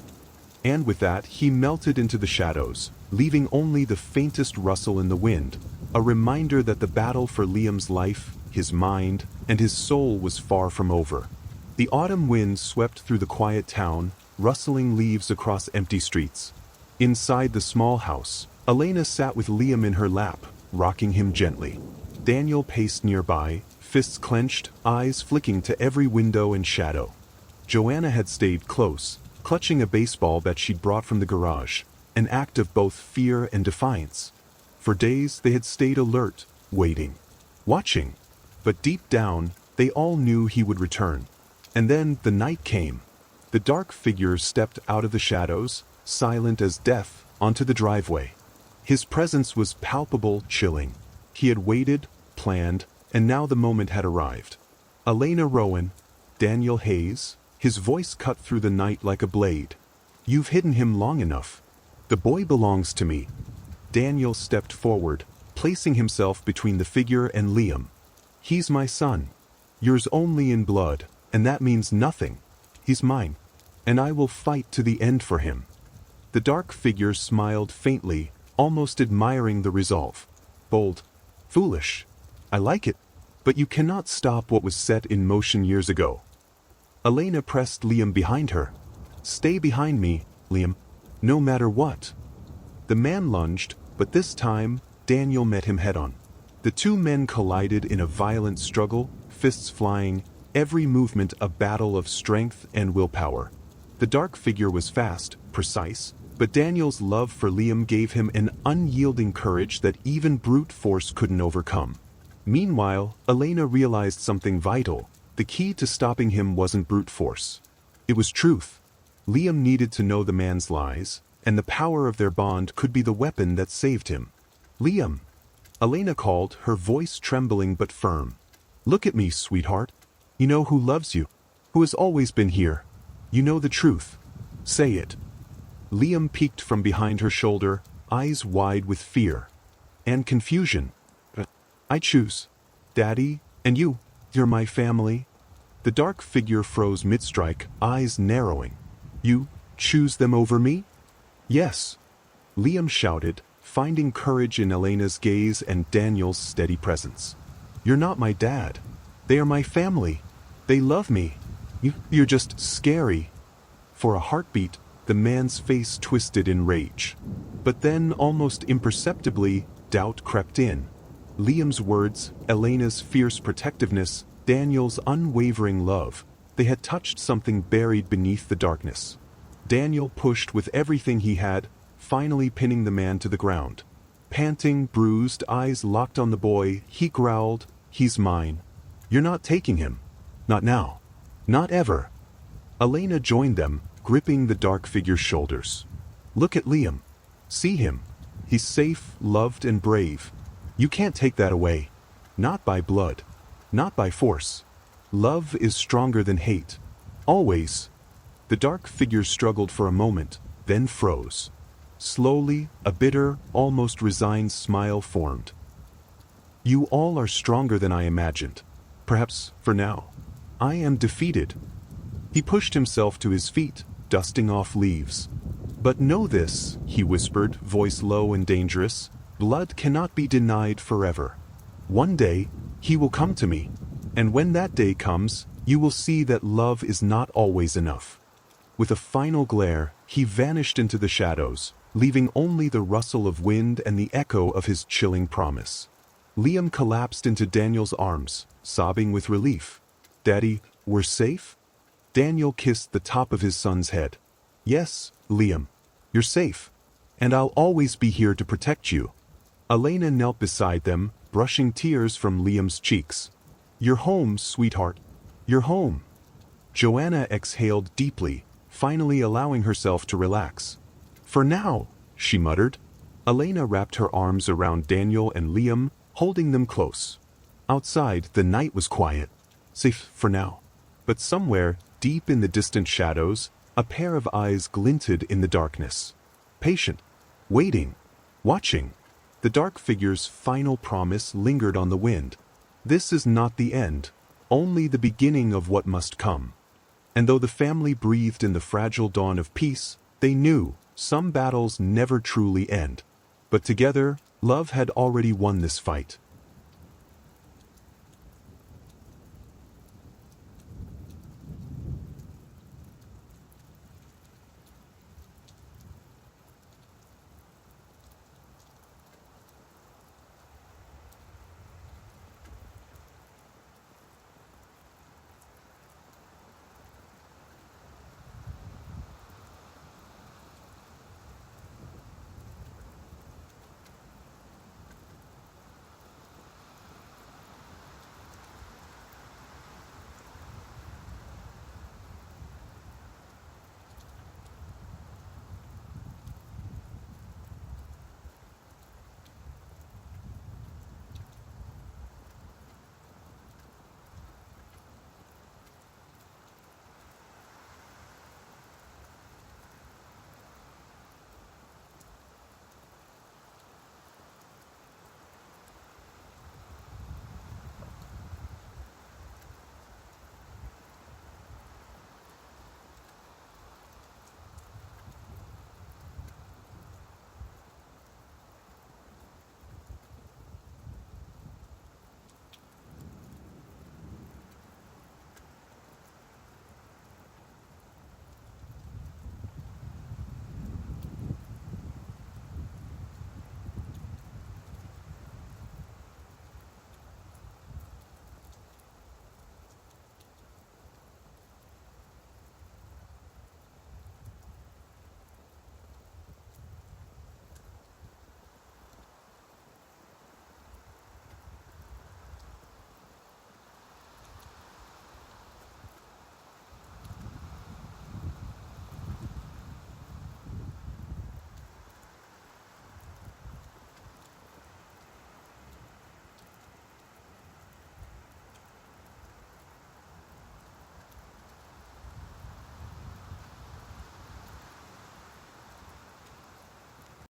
And with that, he melted into the shadows, leaving only the faintest rustle in the wind, a reminder that the battle for Liam's life, his mind, and his soul was far from over. The autumn wind swept through the quiet town, rustling leaves across empty streets. Inside the small house, Elena sat with Liam in her lap, rocking him gently. Daniel paced nearby, fists clenched, eyes flicking to every window and shadow. Joanna had stayed close, clutching a baseball bat she'd brought from the garage, an act of both fear and defiance. For days they had stayed alert, waiting, watching. But deep down, they all knew he would return. And then the night came. The dark figure stepped out of the shadows, silent as death, onto the driveway. His presence was palpable, chilling. He had waited, planned, and now the moment had arrived. Elena Rowan, Daniel Hayes, his voice cut through the night like a blade. "You've hidden him long enough. The boy belongs to me." Daniel stepped forward, placing himself between the figure and Liam. "He's my son. Yours only in blood, and that means nothing. He's mine, and I will fight to the end for him." The dark figure smiled faintly, almost admiring the resolve. "Bold. Foolish. I like it. But you cannot stop what was set in motion years ago." Elena pressed Liam behind her. "Stay behind me, Liam, no matter what." The man lunged, but this time, Daniel met him head-on. The two men collided in a violent struggle, fists flying, every movement a battle of strength and willpower. The dark figure was fast, precise, but Daniel's love for Liam gave him an unyielding courage that even brute force couldn't overcome. Meanwhile, Elena realized something vital. The key to stopping him wasn't brute force. It was truth. Liam needed to know the man's lies, and the power of their bond could be the weapon that saved him. "Liam," Elena called, her voice trembling but firm. "Look at me, sweetheart. You know who loves you, who has always been here. You know the truth. Say it." Liam peeked from behind her shoulder, eyes wide with fear and confusion. "I choose. Daddy, and you're my family." The dark figure froze mid-strike, eyes narrowing. You choose them over me? Yes, Liam shouted, finding courage in Elena's gaze and Daniel's steady presence. You're not my dad. They are my family. They love me. You're just scary. For a heartbeat, the man's face twisted in rage. But then, almost imperceptibly, doubt crept in. Liam's words, Elena's fierce protectiveness, Daniel's unwavering love, they had touched something buried beneath the darkness. Daniel pushed with everything he had, finally pinning the man to the ground. Panting, bruised, eyes locked on the boy, he growled, "He's mine. You're not taking him. Not now. Not ever." Elena joined them, gripping the dark figure's shoulders. "Look at Liam. See him. He's safe, loved, and brave. You can't take that away. Not by blood. Not by force. Love is stronger than hate. Always." The dark figure struggled for a moment, then froze. Slowly, a bitter, almost resigned smile formed. "You all are stronger than I imagined. Perhaps, for now. I am defeated." He pushed himself to his feet, dusting off leaves. "But know this," he whispered, voice low and dangerous, "blood cannot be denied forever. One day, he will come to me, and when that day comes, you will see that love is not always enough." With a final glare, he vanished into the shadows, leaving only the rustle of wind and the echo of his chilling promise. Liam collapsed into Daniel's arms, sobbing with relief. "Daddy, we're safe?" Daniel kissed the top of his son's head. "Yes, Liam, you're safe. And I'll always be here to protect you." Elena knelt beside them, brushing tears from Liam's cheeks. "You're home, sweetheart. You're home." Joanna exhaled deeply, finally allowing herself to relax. "For now," she muttered. Elena wrapped her arms around Daniel and Liam, holding them close. Outside, the night was quiet. Safe for now. But somewhere, deep in the distant shadows, a pair of eyes glinted in the darkness. Patient. Waiting. Watching. The dark figure's final promise lingered on the wind. This is not the end, only the beginning of what must come. And though the family breathed in the fragile dawn of peace, they knew some battles never truly end. But together, love had already won this fight.